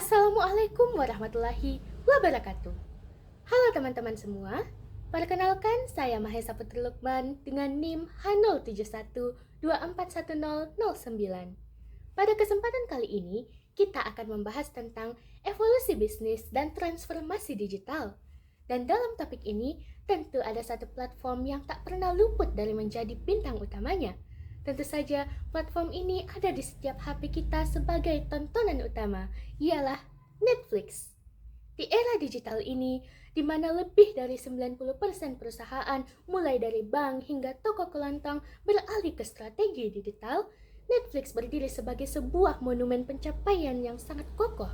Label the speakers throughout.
Speaker 1: Assalamualaikum warahmatullahi wabarakatuh. Halo teman-teman semua, perkenalkan saya Mahesa Putri Lukman dengan NIM H0712411009. Pada kesempatan kali ini, kita akan membahas tentang evolusi bisnis dan transformasi digital. Dan dalam topik ini, tentu ada satu platform yang tak pernah luput dari menjadi bintang utamanya. Tentu saja, platform ini ada di setiap HP kita sebagai tontonan utama, ialah Netflix. Di era digital ini, di mana lebih dari 90% perusahaan, mulai dari bank hingga toko kelontong, beralih ke strategi digital, Netflix berdiri sebagai sebuah monumen pencapaian yang sangat kokoh.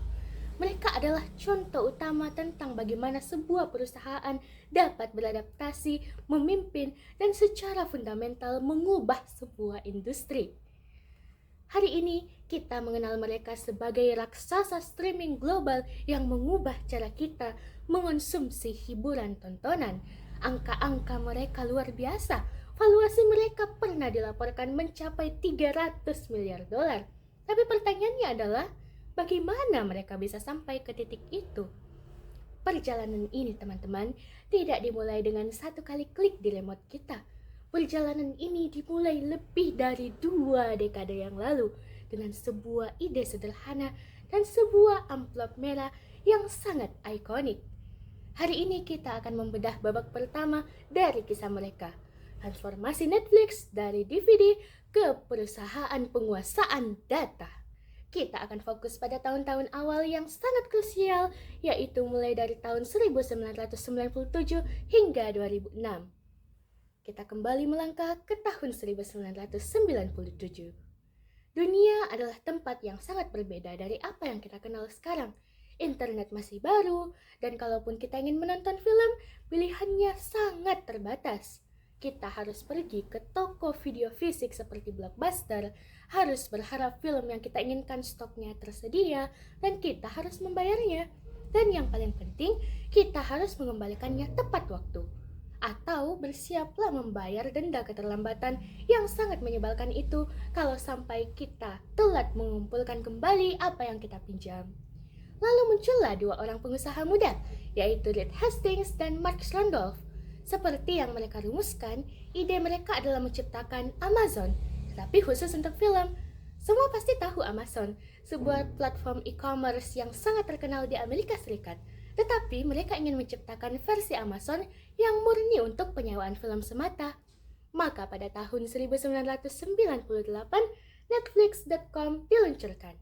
Speaker 1: Mereka adalah contoh utama tentang bagaimana sebuah perusahaan dapat beradaptasi, memimpin, dan secara fundamental mengubah sebuah industri. Hari ini kita mengenal mereka sebagai raksasa streaming global yang mengubah cara kita mengonsumsi hiburan tontonan. Angka-angka mereka luar biasa. Valuasi mereka pernah dilaporkan mencapai 300 miliar dolar. Tapi pertanyaannya adalah, bagaimana mereka bisa sampai ke titik itu? Perjalanan ini, teman-teman, tidak dimulai dengan satu kali klik di remote kita. Perjalanan ini dimulai lebih dari 2 dekade yang lalu dengan sebuah ide sederhana dan sebuah amplop merah yang sangat ikonik. Hari ini kita akan membedah babak pertama dari kisah mereka. Transformasi Netflix dari DVD ke perusahaan penguasaan data. Kita akan fokus pada tahun-tahun awal yang sangat krusial, yaitu mulai dari tahun 1997 hingga 2006. Kita kembali melangkah ke tahun 1997. Dunia adalah tempat yang sangat berbeda dari apa yang kita kenal sekarang. Internet masih baru, dan kalaupun kita ingin menonton film, pilihannya sangat terbatas. Kita harus pergi ke toko video fisik seperti Blockbuster, harus berharap film yang kita inginkan stoknya tersedia, dan kita harus membayarnya. Dan yang paling penting, kita harus mengembalikannya tepat waktu. Atau bersiaplah membayar denda keterlambatan yang sangat menyebalkan itu kalau sampai kita telat mengumpulkan kembali apa yang kita pinjam. Lalu muncullah 2 orang pengusaha muda, yaitu Reed Hastings dan Mark Randolph. Seperti yang mereka rumuskan, ide mereka adalah menciptakan Amazon, tapi khusus untuk film. Semua pasti tahu Amazon, sebuah platform e-commerce yang sangat terkenal di Amerika Serikat. Tetapi mereka ingin menciptakan versi Amazon yang murni untuk penyewaan film semata. Maka pada tahun 1998, Netflix.com diluncurkan.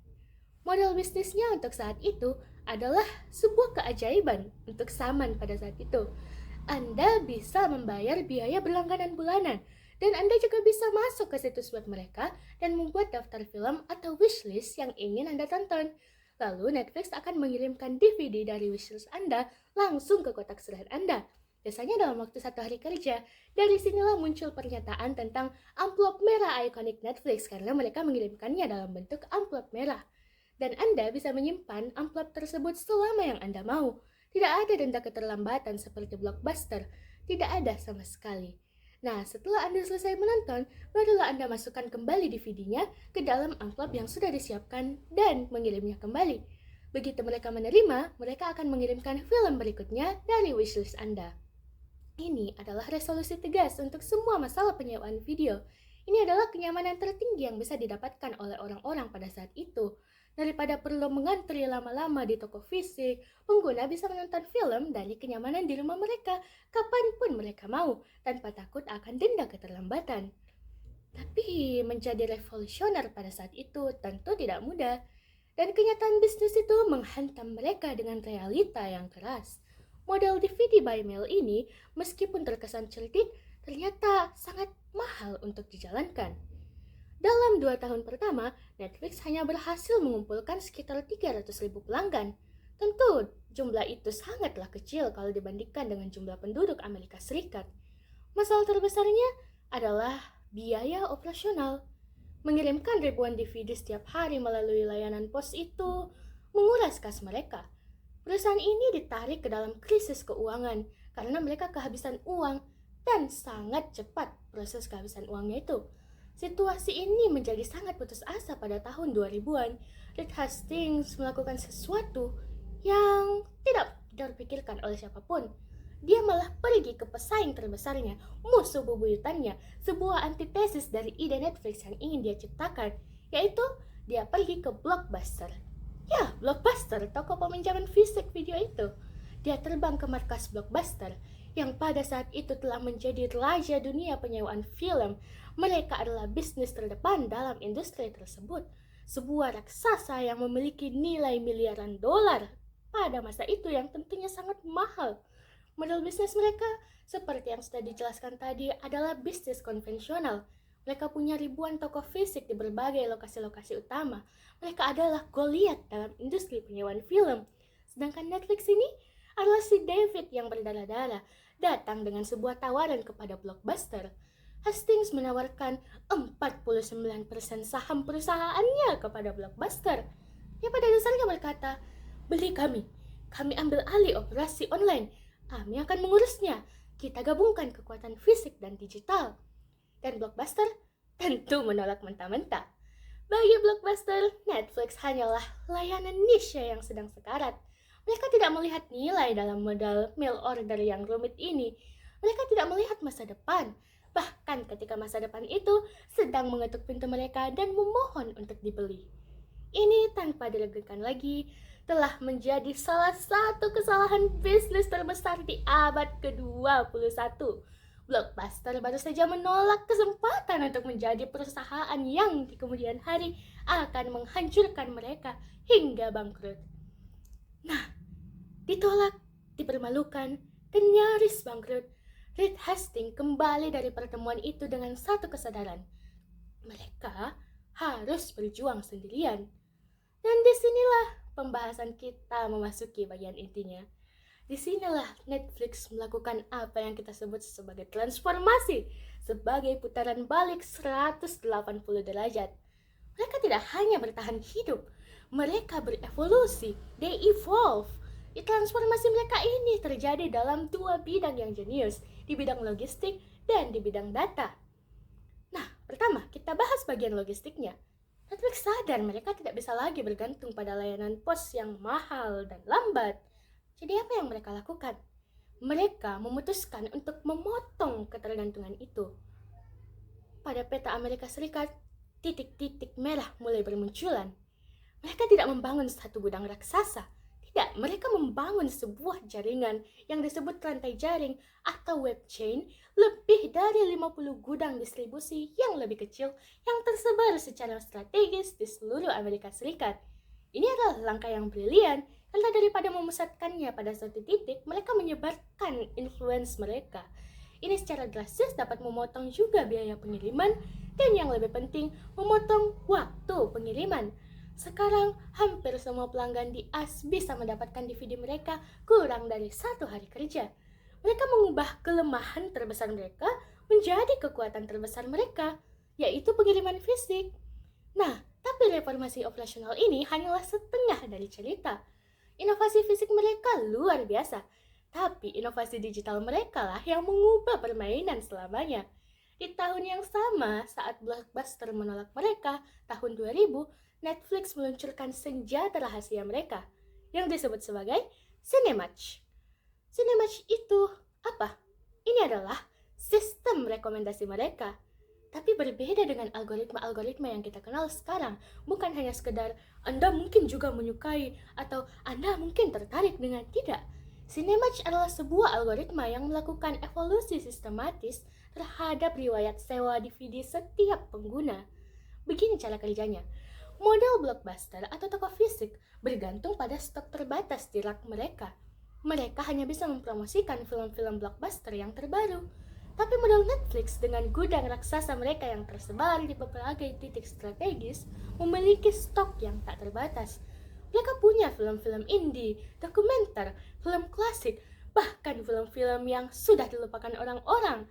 Speaker 1: Model bisnisnya untuk saat itu adalah sebuah keajaiban untuk zaman pada saat itu. Anda bisa membayar biaya berlangganan bulanan, dan Anda juga bisa masuk ke situs web mereka dan membuat daftar film atau wishlist yang ingin Anda tonton. Lalu Netflix akan mengirimkan DVD dari wishlist Anda langsung ke kotak surat Anda. Biasanya dalam waktu 1 hari kerja. Dari sinilah muncul pernyataan tentang amplop merah ikonik Netflix karena mereka mengirimkannya dalam bentuk amplop merah. Dan Anda bisa menyimpan amplop tersebut selama yang Anda mau. Tidak ada denda keterlambatan seperti Blockbuster, tidak ada sama sekali. Nah, setelah Anda selesai menonton, barulah Anda masukkan kembali DVD-nya ke dalam amplop yang sudah disiapkan dan mengirimnya kembali. Begitu mereka menerima, mereka akan mengirimkan film berikutnya dari wishlist Anda. Ini adalah resolusi tegas untuk semua masalah penyewaan video. Ini adalah kenyamanan tertinggi yang bisa didapatkan oleh orang-orang pada saat itu. Daripada perlu mengantri lama-lama di toko fisik, pengguna bisa menonton film dari kenyamanan di rumah mereka kapanpun mereka mau, tanpa takut akan denda keterlambatan. Tapi menjadi revolusioner pada saat itu tentu tidak mudah, dan kenyataan bisnis itu menghantam mereka dengan realita yang keras. Model DVD by mail ini, meskipun terkesan cerdik, ternyata sangat mahal untuk dijalankan. Dalam 2 tahun pertama, Netflix hanya berhasil mengumpulkan sekitar 300.000 pelanggan. Tentu, jumlah itu sangatlah kecil kalau dibandingkan dengan jumlah penduduk Amerika Serikat. Masalah terbesarnya adalah biaya operasional. Mengirimkan ribuan DVD setiap hari melalui layanan pos itu menguras kas mereka. Perusahaan ini ditarik ke dalam krisis keuangan karena mereka kehabisan uang dan sangat cepat proses kehabisan uangnya itu. Situasi ini menjadi sangat putus asa pada tahun 2000-an. Reed Hastings melakukan sesuatu yang tidak terpikirkan oleh siapapun. Dia malah pergi ke pesaing terbesarnya, musuh bebuyutannya, sebuah antitesis dari ide Netflix yang ingin dia ciptakan, yaitu dia pergi ke Blockbuster. Ya, Blockbuster, toko peminjaman fisik video itu. Dia terbang ke markas Blockbuster, yang pada saat itu telah menjadi raja dunia penyewaan film. Mereka adalah bisnis terdepan dalam industri tersebut. Sebuah raksasa yang memiliki nilai miliaran dolar pada masa itu yang tentunya sangat mahal. Model bisnis mereka, seperti yang sudah dijelaskan tadi, adalah bisnis konvensional. Mereka punya ribuan toko fisik di berbagai lokasi-lokasi utama. Mereka adalah Goliath dalam industri penyewaan film. Sedangkan Netflix ini adalah si David yang berdarah-darah, datang dengan sebuah tawaran kepada Blockbuster. Hastings menawarkan 49% saham perusahaannya kepada Blockbuster. Dia pada dasarnya berkata, "Beli kami ambil alih operasi online. Kami akan mengurusnya. Kita gabungkan kekuatan fisik dan digital." Dan Blockbuster tentu menolak mentah-mentah. Bagi Blockbuster, Netflix hanyalah layanan niche yang sedang sekarat. Mereka tidak melihat nilai dalam modal mail order yang rumit ini. Mereka tidak melihat masa depan. Bahkan ketika masa depan itu sedang mengetuk pintu mereka dan memohon untuk dibeli. Ini tanpa diragukan lagi telah menjadi salah satu kesalahan bisnis terbesar di abad ke-21. Blockbuster baru saja menolak kesempatan untuk menjadi perusahaan yang di kemudian hari akan menghancurkan mereka hingga bangkrut. Nah, ditolak, dipermalukan, dan nyaris bangkrut. Reed Hastings kembali dari pertemuan itu dengan satu kesadaran. Mereka harus berjuang sendirian. Dan disinilah pembahasan kita memasuki bagian intinya. Disinilah Netflix melakukan apa yang kita sebut sebagai transformasi, sebagai putaran balik 180 derajat. Mereka tidak hanya bertahan hidup, mereka berevolusi, they evolve. Di transformasi mereka ini terjadi dalam dua bidang yang jenius, di bidang logistik dan di bidang data. Nah, pertama kita bahas bagian logistiknya. Netflix sadar mereka tidak bisa lagi bergantung pada layanan pos yang mahal dan lambat. Jadi apa yang mereka lakukan? Mereka memutuskan untuk memotong ketergantungan itu. Pada peta Amerika Serikat, titik-titik merah mulai bermunculan. Mereka tidak membangun satu gudang raksasa. Tidak, mereka membangun sebuah jaringan yang disebut rantai jaring atau web chain, lebih dari 50 gudang distribusi yang lebih kecil yang tersebar secara strategis di seluruh Amerika Serikat. Ini adalah langkah yang brilian, karena daripada memusatkannya pada satu titik, mereka menyebarkan influence mereka. Ini secara drastis dapat memotong juga biaya pengiriman, dan yang lebih penting, memotong waktu pengiriman. Sekarang, hampir semua pelanggan di AS bisa mendapatkan DVD mereka kurang dari 1 hari kerja. Mereka mengubah kelemahan terbesar mereka menjadi kekuatan terbesar mereka, yaitu pengiriman fisik. Nah, tapi reformasi operasional ini hanyalah setengah dari cerita. Inovasi fisik mereka luar biasa, tapi inovasi digital mereka lah yang mengubah permainan selamanya. Di tahun yang sama, saat Blockbuster menolak mereka, tahun 2000, Netflix meluncurkan senjata rahasia mereka yang disebut sebagai Cinematch. Cinematch itu apa? Ini adalah sistem rekomendasi mereka. Tapi berbeda dengan algoritma-algoritma yang kita kenal sekarang. Bukan hanya sekedar Anda mungkin juga menyukai atau Anda mungkin tertarik dengan, tidak. Cinematch adalah sebuah algoritma yang melakukan evolusi sistematis terhadap riwayat sewa DVD setiap pengguna. Begini cara kerjanya. Model Blockbuster atau toko fisik bergantung pada stok terbatas di rak mereka. Mereka hanya bisa mempromosikan film-film Blockbuster yang terbaru. Tapi model Netflix dengan gudang raksasa mereka yang tersebar di berbagai titik strategis memiliki stok yang tak terbatas. Mereka punya film-film indie, dokumenter, film klasik, bahkan film-film yang sudah dilupakan orang-orang.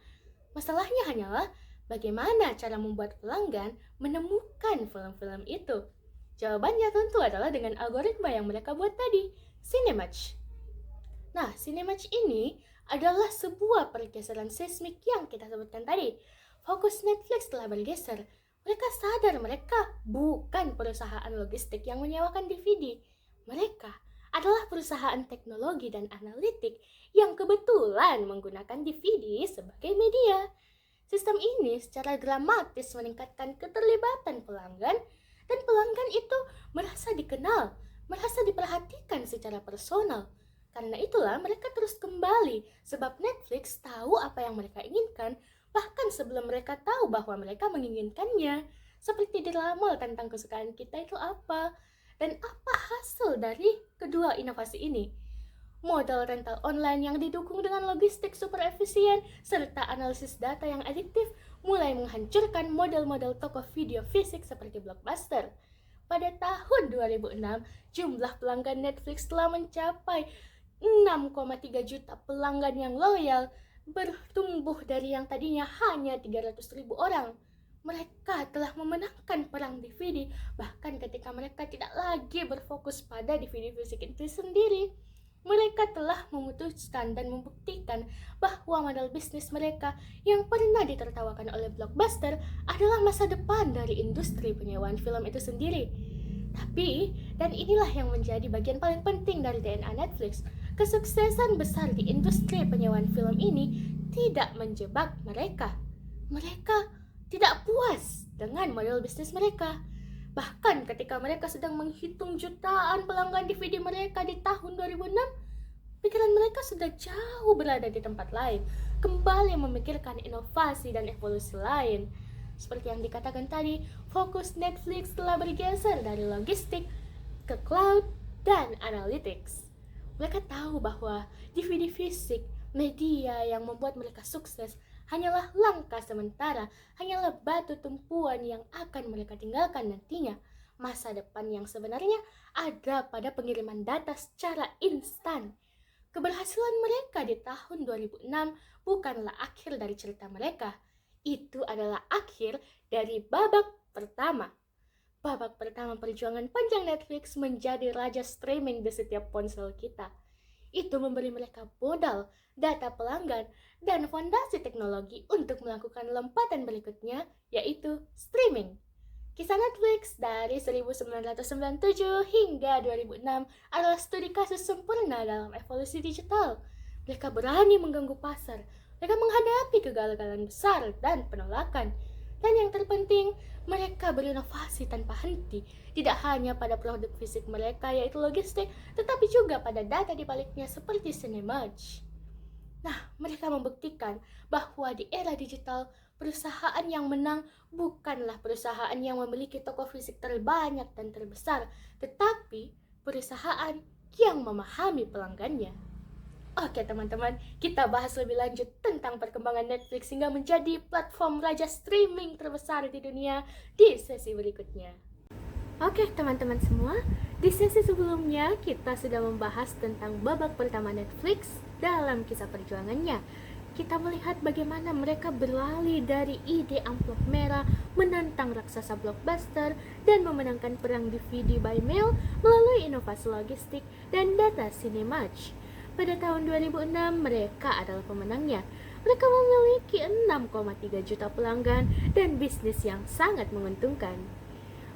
Speaker 1: Masalahnya hanyalah bagaimana cara membuat pelanggan menemukan film-film itu. Jawabannya tentu adalah dengan algoritma yang mereka buat tadi, Cinematch. Nah, Cinematch ini adalah sebuah pergeseran seismik yang kita sebutkan tadi. Fokus Netflix telah bergeser. Mereka sadar mereka bukan perusahaan logistik yang menyewakan DVD. Mereka adalah perusahaan teknologi dan analitik yang kebetulan menggunakan DVD sebagai media. Sistem ini secara dramatis meningkatkan keterlibatan pelanggan, dan pelanggan itu merasa dikenal, merasa diperhatikan secara personal. Karena itulah mereka terus kembali, sebab Netflix tahu apa yang mereka inginkan, bahkan sebelum mereka tahu bahwa mereka menginginkannya. Seperti diramal tentang kesukaan kita itu apa, dan apa hasil dari kedua inovasi ini. Modal rental online yang didukung dengan logistik super efisien serta analisis data yang adiktif mulai menghancurkan model-model toko video fisik seperti Blockbuster. Pada tahun 2006, jumlah pelanggan Netflix telah mencapai 6,3 juta pelanggan yang loyal, bertumbuh dari yang tadinya hanya 300.000 orang. Mereka telah memenangkan perang DVD, bahkan ketika mereka tidak lagi berfokus pada DVD fisik itu sendiri. Mereka telah memutuskan dan membuktikan bahwa model bisnis mereka yang pernah ditertawakan oleh Blockbuster adalah masa depan dari industri penyewaan film itu sendiri. Tapi, dan inilah yang menjadi bagian paling penting dari DNA Netflix, kesuksesan besar di industri penyewaan film ini tidak menjebak mereka. Mereka tidak puas dengan model bisnis mereka. Bahkan ketika mereka sedang menghitung jutaan pelanggan DVD mereka di tahun 2006, pikiran mereka sudah jauh berada di tempat lain, kembali memikirkan inovasi dan evolusi lain. Seperti yang dikatakan tadi, fokus Netflix telah bergeser dari logistik ke cloud dan analytics. Mereka tahu bahwa DVD fisik, media yang membuat mereka sukses, hanyalah langkah sementara, hanyalah batu tumpuan yang akan mereka tinggalkan nantinya. Masa depan yang sebenarnya ada pada pengiriman data secara instan. Keberhasilan mereka di tahun 2006 bukanlah akhir dari cerita mereka. Itu adalah akhir dari babak pertama. Babak pertama perjuangan panjang Netflix menjadi raja streaming di setiap ponsel kita. Itu memberi mereka modal, data pelanggan, dan fondasi teknologi untuk melakukan lompatan berikutnya, yaitu streaming. Kisah Netflix dari 1997 hingga 2006 adalah studi kasus sempurna dalam evolusi digital. Mereka berani mengganggu pasar, mereka menghadapi kegagalan besar dan penolakan. Dan yang terpenting, mereka berinovasi tanpa henti, tidak hanya pada produk fisik mereka yaitu logistik, tetapi juga pada data di baliknya seperti Cinematch. Nah, mereka membuktikan bahwa di era digital, perusahaan yang menang bukanlah perusahaan yang memiliki toko fisik terbanyak dan terbesar, tetapi perusahaan yang memahami pelanggannya. Oke teman-teman, kita bahas lebih lanjut tentang perkembangan Netflix hingga menjadi platform raja streaming terbesar di dunia di sesi berikutnya. Oke teman-teman semua, di sesi sebelumnya kita sudah membahas tentang babak pertama Netflix dalam kisah perjuangannya. Kita melihat bagaimana mereka berlari dari ide amplop merah menantang raksasa Blockbuster dan memenangkan perang DVD by mail melalui inovasi logistik dan data Cinematch. Pada tahun 2006, mereka adalah pemenangnya. Mereka memiliki 6,3 juta pelanggan dan bisnis yang sangat menguntungkan.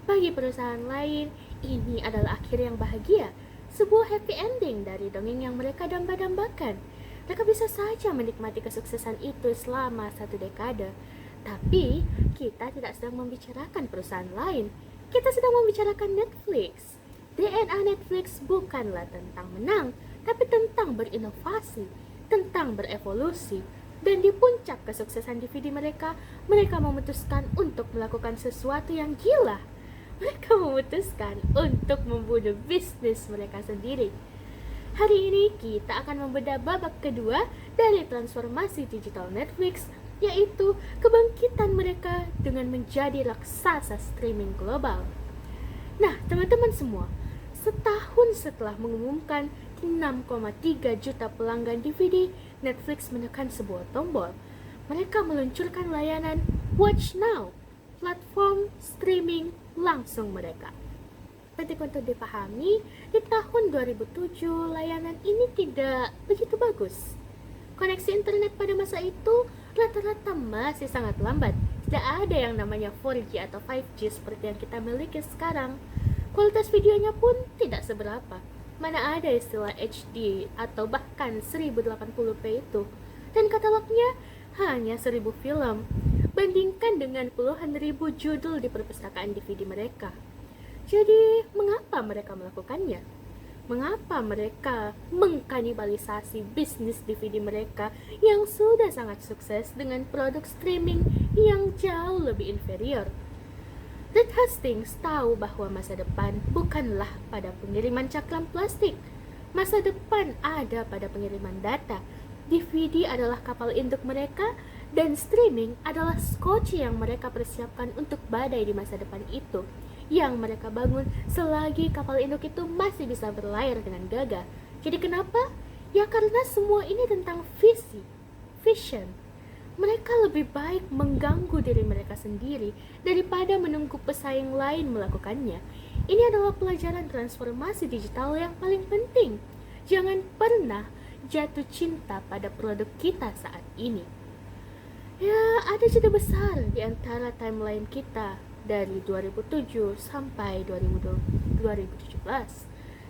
Speaker 1: Bagi perusahaan lain, ini adalah akhir yang bahagia, sebuah happy ending dari dongeng yang mereka damba-dambakan. Mereka bisa saja menikmati kesuksesan itu selama 1 dekade. Tapi, kita tidak sedang membicarakan perusahaan lain. Kita sedang membicarakan Netflix. DNA Netflix bukanlah tentang menang, tapi tentang berinovasi, tentang berevolusi. Dan di puncak kesuksesan DVD mereka memutuskan untuk melakukan sesuatu yang gila. Mereka memutuskan untuk membunuh bisnis mereka sendiri. Hari ini kita akan membedah babak kedua dari transformasi digital Netflix, yaitu kebangkitan mereka dengan menjadi raksasa streaming global. Nah, teman-teman semua, setahun setelah mengumumkan 6,3 juta pelanggan DVD, Netflix menekan sebuah tombol. Mereka meluncurkan layanan Watch Now, platform streaming langsung mereka. Penting untuk dipahami, di tahun 2007 layanan ini tidak begitu bagus. Koneksi internet pada masa itu rata-rata masih sangat lambat, Tidak ada yang namanya 4G atau 5G seperti yang kita miliki sekarang. Kualitas videonya pun tidak seberapa. Mana ada istilah HD atau bahkan 1080p itu. Dan katalognya hanya 1000 film. Bandingkan dengan puluhan ribu judul di perpustakaan DVD mereka. Jadi, mengapa mereka melakukannya? Mengapa mereka mengkanibalisasi bisnis DVD mereka yang sudah sangat sukses dengan produk streaming yang jauh lebih inferior? Reed Hastings tahu bahwa masa depan bukanlah pada pengiriman cakram plastik. Masa depan ada pada pengiriman data. DVD adalah kapal induk mereka dan streaming adalah skoci yang mereka persiapkan untuk badai di masa depan itu, yang mereka bangun selagi kapal induk itu masih bisa berlayar dengan gagah. Jadi kenapa? Ya karena semua ini tentang vision. Mereka lebih baik mengganggu diri mereka sendiri daripada menunggu pesaing lain melakukannya. Ini adalah pelajaran transformasi digital yang paling penting. Jangan pernah jatuh cinta pada produk kita saat ini. Ya, ada jeda besar di antara timeline kita dari 2007 sampai 2017.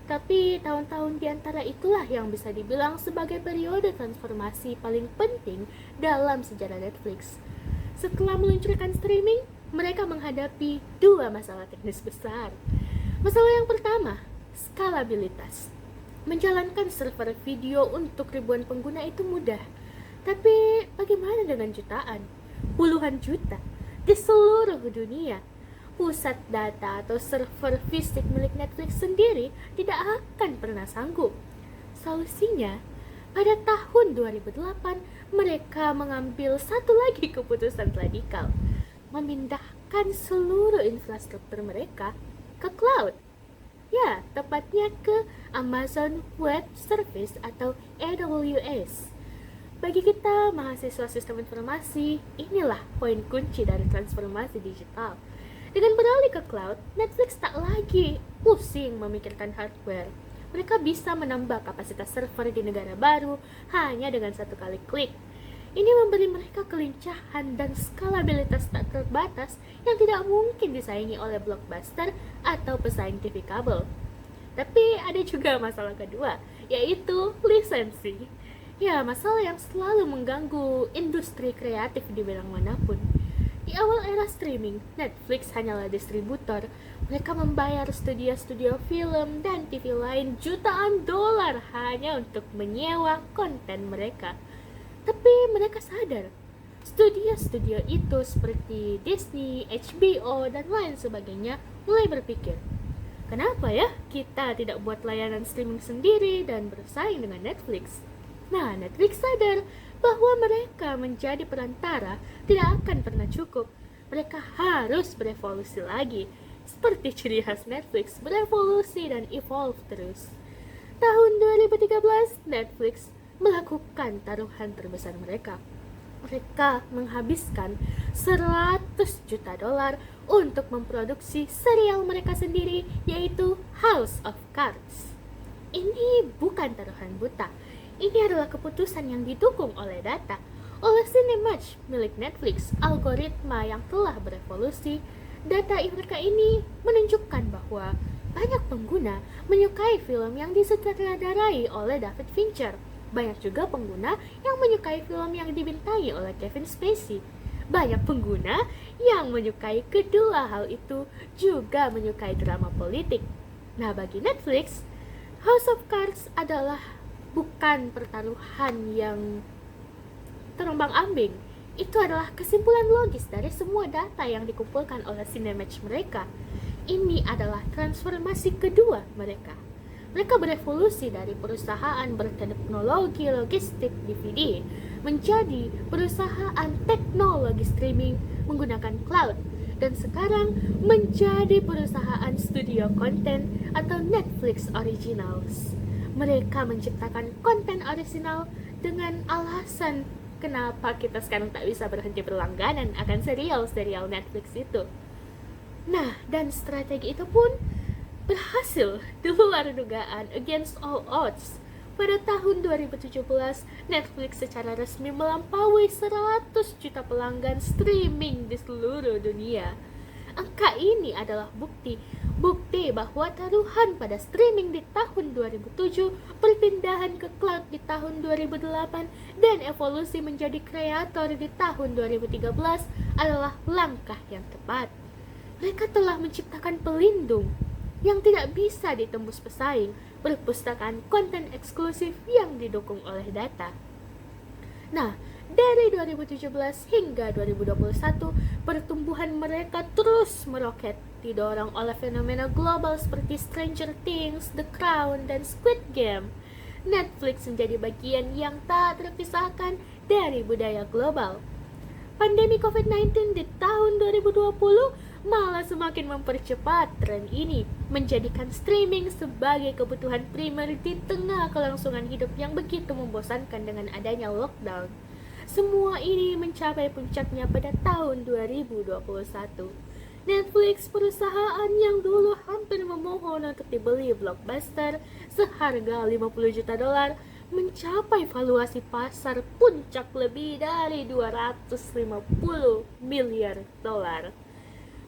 Speaker 1: Tapi tahun-tahun di antara itulah yang bisa dibilang sebagai periode transformasi paling penting dalam sejarah Netflix. Setelah meluncurkan streaming, mereka menghadapi dua masalah teknis besar. Masalah yang pertama, skalabilitas. Menjalankan server video untuk ribuan pengguna itu mudah. Tapi bagaimana dengan jutaan? Puluhan juta di seluruh dunia. Pusat data atau server fisik milik Netflix sendiri tidak akan pernah sanggup. Solusinya, pada tahun 2008 mereka mengambil satu lagi keputusan radikal, memindahkan seluruh infrastruktur mereka ke cloud. Ya, tepatnya ke Amazon Web Service atau AWS. Bagi kita mahasiswa sistem informasi, inilah poin kunci dari transformasi digital. Dengan beralih ke cloud, Netflix tak lagi pusing memikirkan hardware. Mereka bisa menambah kapasitas server di negara baru hanya dengan satu kali klik. Ini memberi mereka kelincahan dan skalabilitas tak terbatas yang tidak mungkin disaingi oleh blockbuster atau pesaing TV kabel. Tapi ada juga masalah kedua, yaitu lisensi. Ya, masalah yang selalu mengganggu industri kreatif di bidang manapun. Di awal era streaming, Netflix hanyalah distributor. Mereka membayar studio-studio film dan TV lain jutaan dolar hanya untuk menyewa konten mereka. Tapi mereka sadar, studio-studio itu seperti Disney, HBO, dan lain sebagainya mulai berpikir, kenapa ya kita tidak buat layanan streaming sendiri dan bersaing dengan Netflix? Nah, Netflix sadar bahwa mereka menjadi perantara tidak akan pernah cukup. Mereka harus berevolusi lagi, seperti ciri khas Netflix, berevolusi dan evolve terus. Tahun 2013, Netflix melakukan taruhan terbesar mereka. Mereka menghabiskan 100 juta dolar untuk memproduksi serial mereka sendiri, yaitu House of Cards. Ini bukan taruhan buta. Ini adalah keputusan yang didukung oleh data, oleh Cinematch milik Netflix, algoritma yang telah berevolusi. Data mereka ini menunjukkan bahwa banyak pengguna menyukai film yang disutradarai oleh David Fincher. Banyak juga pengguna yang menyukai film yang dibintangi oleh Kevin Spacey. Banyak pengguna yang menyukai kedua hal itu juga menyukai drama politik. Nah, bagi Netflix, House of Cards adalah bukan pertaruhan yang terombang-ambing. Itu adalah kesimpulan logis dari semua data yang dikumpulkan oleh Cinematch mereka. Ini adalah transformasi kedua mereka. Mereka berevolusi dari perusahaan berteknologi logistik DVD menjadi perusahaan teknologi streaming menggunakan cloud, dan sekarang menjadi perusahaan studio konten atau Netflix Originals. Mereka menciptakan konten orisinal dengan alasan kenapa kita sekarang tak bisa berhenti berlangganan akan serial-serial Netflix itu. Nah, dan strategi itu pun berhasil di luar dugaan, against all odds. Pada tahun 2017, Netflix secara resmi melampaui 100 juta pelanggan streaming di seluruh dunia. Angka ini adalah bukti bahwa taruhan pada streaming di tahun 2007, perpindahan ke cloud di tahun 2008, dan evolusi menjadi kreator di tahun 2013 adalah langkah yang tepat. Mereka telah menciptakan pelindung yang tidak bisa ditembus pesaing, perpustakaan konten eksklusif yang didukung oleh data. Nah, dari 2017 hingga 2021, pertumbuhan mereka terus meroket, didorong oleh fenomena global seperti Stranger Things, The Crown, dan Squid Game. Netflix menjadi bagian yang tak terpisahkan dari budaya global. Pandemi COVID-19 di tahun 2020 malah semakin mempercepat tren ini, menjadikan streaming sebagai kebutuhan primer di tengah kelangsungan hidup yang begitu membosankan dengan adanya lockdown. Semua ini mencapai puncaknya pada tahun 2021. Netflix, perusahaan yang dulu hampir memohon untuk dibeli Blockbuster seharga 50 juta dolar, mencapai valuasi pasar puncak lebih dari 250 miliar dolar.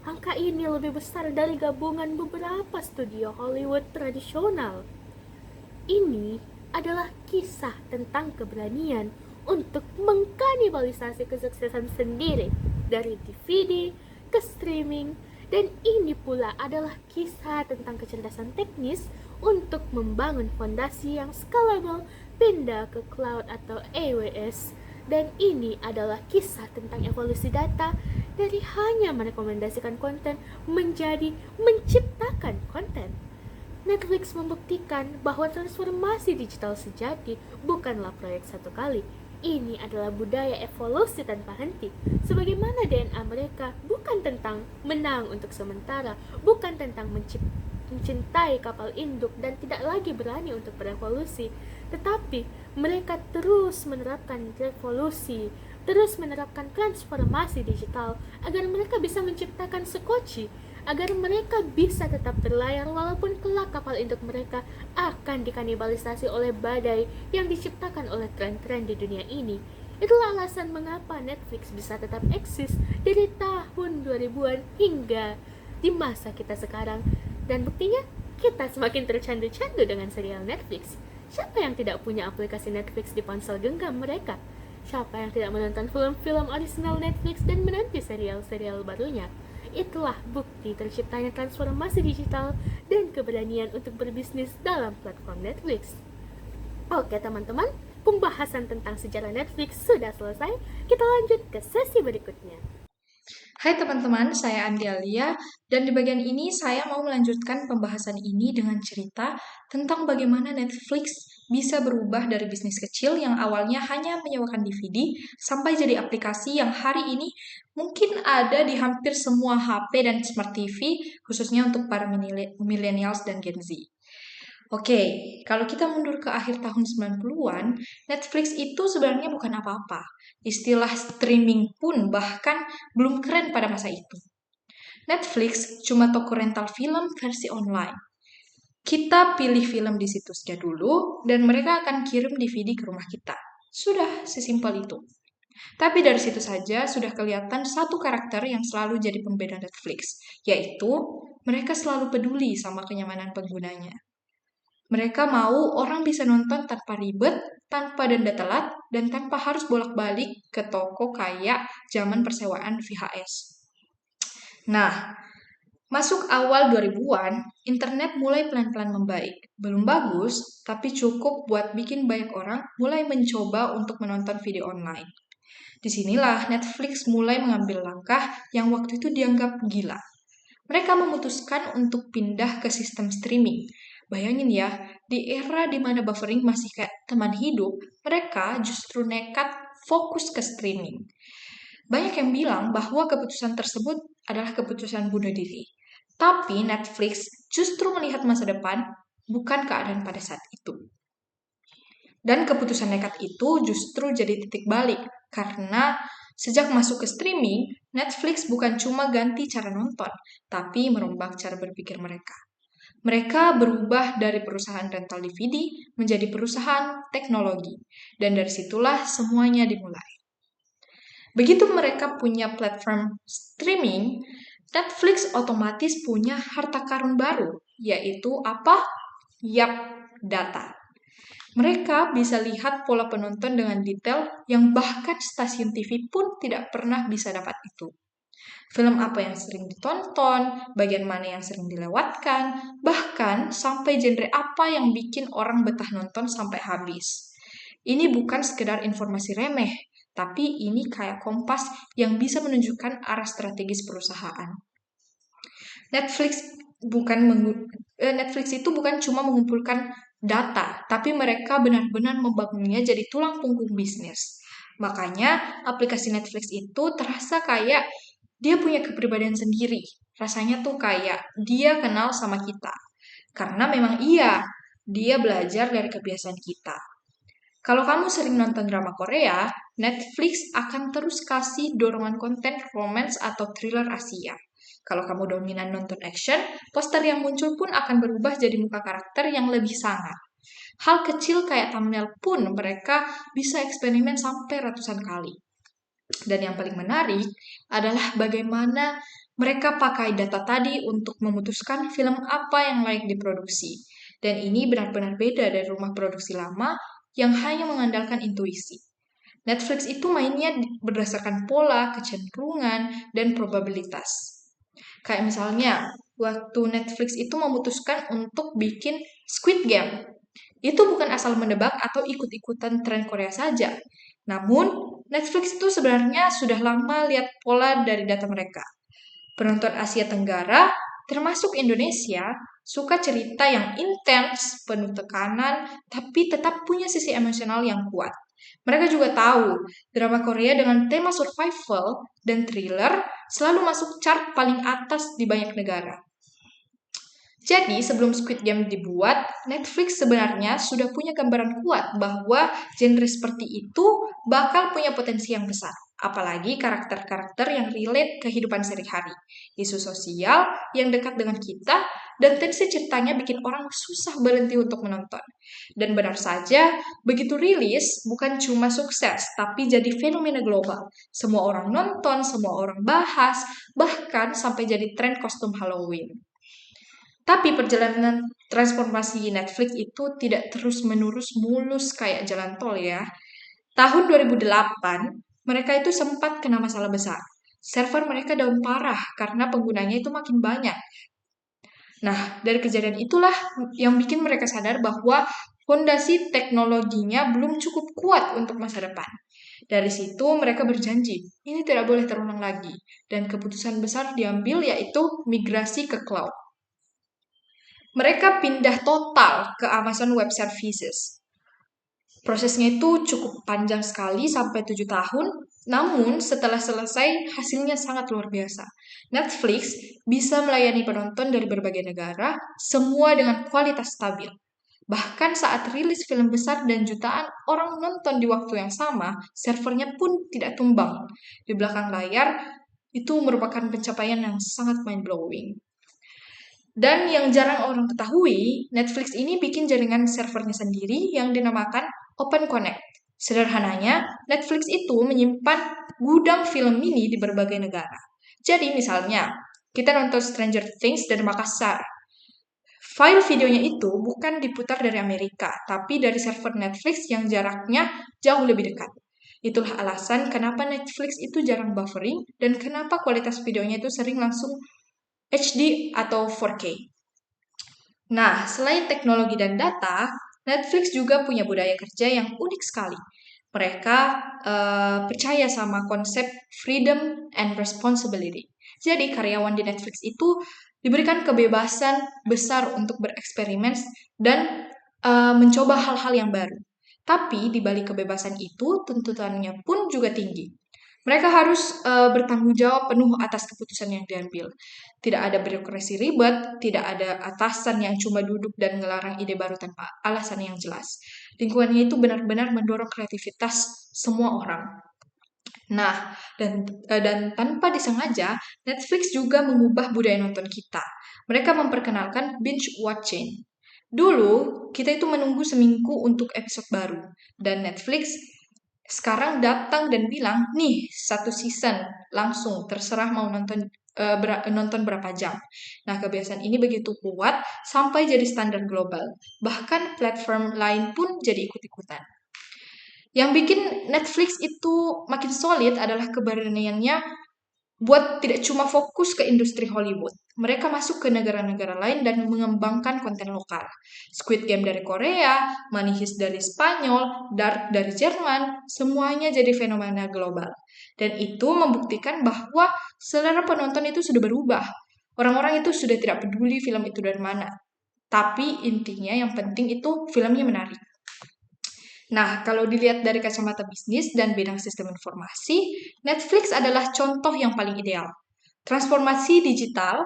Speaker 1: Angka ini lebih besar dari gabungan beberapa studio Hollywood tradisional. Ini adalah kisah tentang keberanian untuk mengkanibalisasi kesuksesan sendiri dari DVD ke streaming, dan ini pula adalah kisah tentang kecerdasan teknis untuk membangun fondasi yang scalable, pindah ke cloud atau AWS, dan ini adalah kisah tentang evolusi data dari hanya merekomendasikan konten menjadi menciptakan konten. Netflix membuktikan bahwa transformasi digital sejati bukanlah proyek satu kali. Ini adalah budaya evolusi tanpa henti. Sebagaimana DNA mereka bukan tentang menang untuk sementara, bukan tentang mencintai kapal induk dan tidak lagi berani untuk berevolusi, tetapi mereka terus menerapkan revolusi, terus menerapkan transformasi digital agar mereka bisa menciptakan sekoci, agar mereka bisa tetap berlayar walaupun kelak kapal induk mereka akan dikanibalisasi oleh badai yang diciptakan oleh tren-tren di dunia ini. Itulah alasan mengapa Netflix bisa tetap eksis dari tahun 2000-an hingga di masa kita sekarang. Dan buktinya, kita semakin tercandu-candu dengan serial Netflix. Siapa yang tidak punya aplikasi Netflix di ponsel genggam mereka? Siapa yang tidak menonton film-film original Netflix dan menanti serial-serial barunya? Itulah bukti terciptanya transformasi digital dan keberanian untuk berbisnis dalam platform Netflix. Oke teman-teman, pembahasan tentang sejarah Netflix sudah selesai. Kita lanjut ke sesi berikutnya.
Speaker 2: Hai teman-teman, saya Andialia, dan di bagian ini saya mau melanjutkan pembahasan ini dengan cerita tentang bagaimana Netflix bisa berubah dari bisnis kecil yang awalnya hanya menyewakan DVD sampai jadi aplikasi yang hari ini mungkin ada di hampir semua HP dan Smart TV, khususnya untuk para millennials dan Gen Z. Oke, kalau kita mundur ke akhir tahun 90-an, Netflix itu sebenarnya bukan apa-apa. Istilah streaming pun bahkan belum keren pada masa itu. Netflix cuma toko rental film versi online. Kita pilih film di situsnya dulu, dan mereka akan kirim DVD ke rumah kita. Sudah, sesimpel itu. Tapi dari situ saja sudah kelihatan satu karakter yang selalu jadi pembeda Netflix, yaitu mereka selalu peduli sama kenyamanan penggunanya. Mereka mau orang bisa nonton tanpa ribet, tanpa denda telat, dan tanpa harus bolak-balik ke toko kayak zaman persewaan VHS. Nah, masuk awal 2000-an, internet mulai pelan-pelan membaik. Belum bagus, tapi cukup buat bikin banyak orang mulai mencoba untuk menonton video online. Disinilah Netflix mulai mengambil langkah yang waktu itu dianggap gila. Mereka memutuskan untuk pindah ke sistem streaming. Bayangin ya, di era di mana buffering masih kayak teman hidup, mereka justru nekat fokus ke streaming. Banyak yang bilang bahwa keputusan tersebut adalah keputusan bunuh diri. Tapi Netflix justru melihat masa depan, bukan keadaan pada saat itu. Dan keputusan nekat itu justru jadi titik balik, karena sejak masuk ke streaming, Netflix bukan cuma ganti cara nonton, tapi merombak cara berpikir mereka. Mereka berubah dari perusahaan rental DVD menjadi perusahaan teknologi, dan dari situlah semuanya dimulai. Begitu mereka punya platform streaming, Netflix otomatis punya harta karun baru, yaitu apa? Yap, data. Mereka bisa lihat pola penonton dengan detail yang bahkan stasiun TV pun tidak pernah bisa dapat itu. Film apa yang sering ditonton, bagian mana yang sering dilewatkan, bahkan sampai genre apa yang bikin orang betah nonton sampai habis. Ini bukan sekedar informasi remeh, tapi ini kayak kompas yang bisa menunjukkan arah strategis perusahaan. Netflix Netflix itu bukan cuma mengumpulkan data, tapi mereka benar-benar membangunnya jadi tulang punggung bisnis. Makanya aplikasi Netflix itu terasa kayak dia punya kepribadian sendiri. Rasanya tuh kayak dia kenal sama kita. Karena memang iya, dia belajar dari kebiasaan kita. Kalau kamu sering nonton drama Korea, Netflix akan terus kasih dorongan konten romance atau thriller Asia. Kalau kamu dominan nonton action, poster yang muncul pun akan berubah jadi muka karakter yang lebih sangar. Hal kecil kayak thumbnail pun mereka bisa eksperimen sampai ratusan kali. Dan yang paling menarik adalah bagaimana mereka pakai data tadi untuk memutuskan film apa yang layak diproduksi. Dan ini benar-benar beda dari rumah produksi lama yang hanya mengandalkan intuisi. Netflix itu mainnya berdasarkan pola, kecenderungan, dan probabilitas. Kayak misalnya, waktu Netflix itu memutuskan untuk bikin Squid Game. Itu bukan asal menebak atau ikut-ikutan tren Korea saja. Namun, Netflix itu sebenarnya sudah lama lihat pola dari data mereka. Penonton Asia Tenggara, termasuk Indonesia, suka cerita yang intens, penuh tekanan, tapi tetap punya sisi emosional yang kuat. Mereka juga tahu, drama Korea dengan tema survival dan thriller selalu masuk chart paling atas di banyak negara. Jadi, sebelum Squid Game dibuat, Netflix sebenarnya sudah punya gambaran kuat bahwa genre seperti itu bakal punya potensi yang besar. Apalagi karakter-karakter yang relate kehidupan sehari-hari, isu sosial yang dekat dengan kita, dan tensi ceritanya bikin orang susah berhenti untuk menonton. Dan benar saja, begitu rilis, bukan cuma sukses, tapi jadi fenomena global. Semua orang nonton, semua orang bahas, bahkan sampai jadi tren kostum Halloween. Tapi perjalanan transformasi Netflix itu tidak terus-menerus mulus kayak jalan tol ya. Tahun 2008, mereka itu sempat kena masalah besar. Server mereka down parah karena penggunanya itu makin banyak. Nah, dari kejadian itulah yang bikin mereka sadar bahwa fondasi teknologinya belum cukup kuat untuk masa depan. Dari situ mereka berjanji, ini tidak boleh terulang lagi. Dan keputusan besar diambil yaitu migrasi ke cloud. Mereka pindah total ke Amazon Web Services. Prosesnya itu cukup panjang sekali sampai 7 tahun, namun setelah selesai hasilnya sangat luar biasa. Netflix bisa melayani penonton dari berbagai negara, semua dengan kualitas stabil. Bahkan saat rilis film besar dan jutaan orang nonton di waktu yang sama, servernya pun tidak tumbang. Di belakang layar, itu merupakan pencapaian yang sangat mind-blowing. Dan yang jarang orang ketahui, Netflix ini bikin jaringan servernya sendiri yang dinamakan Open Connect. Sederhananya, Netflix itu menyimpan gudang film mini di berbagai negara. Jadi misalnya, kita nonton Stranger Things dari Makassar. File videonya itu bukan diputar dari Amerika, tapi dari server Netflix yang jaraknya jauh lebih dekat. Itulah alasan kenapa Netflix itu jarang buffering dan kenapa kualitas videonya itu sering langsung HD atau 4K. Nah, selain teknologi dan data, Netflix juga punya budaya kerja yang unik sekali. Mereka percaya sama konsep freedom and responsibility. Jadi, karyawan di Netflix itu diberikan kebebasan besar untuk bereksperimen dan mencoba hal-hal yang baru. Tapi di balik kebebasan itu, tuntutannya pun juga tinggi. Mereka harus bertanggung jawab penuh atas keputusan yang diambil. Tidak ada birokrasi ribet, tidak ada atasan yang cuma duduk dan ngelarang ide baru tanpa alasan yang jelas. Lingkungannya itu benar-benar mendorong kreativitas semua orang. Nah, dan tanpa disengaja, Netflix juga mengubah budaya nonton kita. Mereka memperkenalkan binge watching. Dulu, kita itu menunggu seminggu untuk episode baru. Dan Netflix sekarang datang dan bilang, nih, satu season, langsung, terserah mau nonton berapa jam. Nah, kebiasaan ini begitu kuat sampai jadi standar global. Bahkan platform lain pun jadi ikut-ikutan. Yang bikin Netflix itu makin solid adalah keberaniannya buat tidak cuma fokus ke industri Hollywood. Mereka masuk ke negara-negara lain dan mengembangkan konten lokal. Squid Game dari Korea, Money Heist dari Spanyol, Dark dari Jerman, semuanya jadi fenomena global. Dan itu membuktikan bahwa selera penonton itu sudah berubah. Orang-orang itu sudah tidak peduli film itu dari mana. Tapi intinya yang penting itu filmnya menarik. Nah, kalau dilihat dari kacamata bisnis dan bidang sistem informasi, Netflix adalah contoh yang paling ideal. Transformasi digital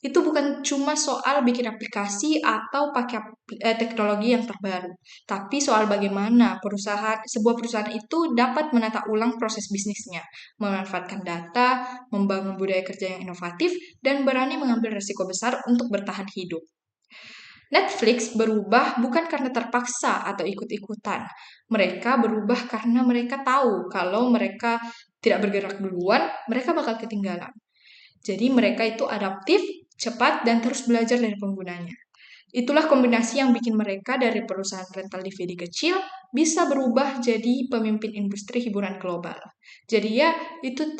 Speaker 2: itu bukan cuma soal bikin aplikasi atau pakai teknologi yang terbaru, tapi soal bagaimana sebuah perusahaan itu dapat menata ulang proses bisnisnya, memanfaatkan data, membangun budaya kerja yang inovatif, dan berani mengambil risiko besar untuk bertahan hidup. Netflix berubah bukan karena terpaksa atau ikut-ikutan. Mereka berubah karena mereka tahu kalau mereka tidak bergerak duluan, mereka bakal ketinggalan. Jadi mereka itu adaptif, cepat, dan terus belajar dari penggunanya. Itulah kombinasi yang bikin mereka dari perusahaan rental DVD kecil bisa berubah jadi pemimpin industri hiburan global. Jadi ya itu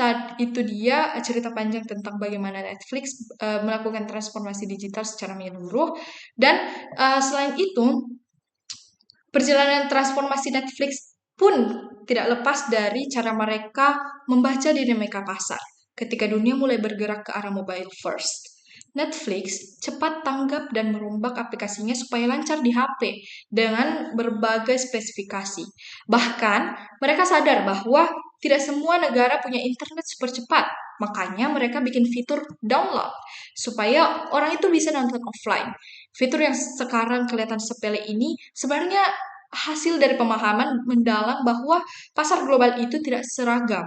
Speaker 2: dia cerita panjang tentang bagaimana Netflix melakukan transformasi digital secara menyeluruh dan selain itu perjalanan transformasi Netflix pun tidak lepas dari cara mereka membaca dinamika pasar ketika dunia mulai bergerak ke arah mobile first. Netflix cepat tanggap dan merombak aplikasinya supaya lancar di HP dengan berbagai spesifikasi. Bahkan, mereka sadar bahwa tidak semua negara punya internet super cepat. Makanya mereka bikin fitur download supaya orang itu bisa nonton offline. Fitur yang sekarang kelihatan sepele ini sebenarnya hasil dari pemahaman mendalam bahwa pasar global itu tidak seragam.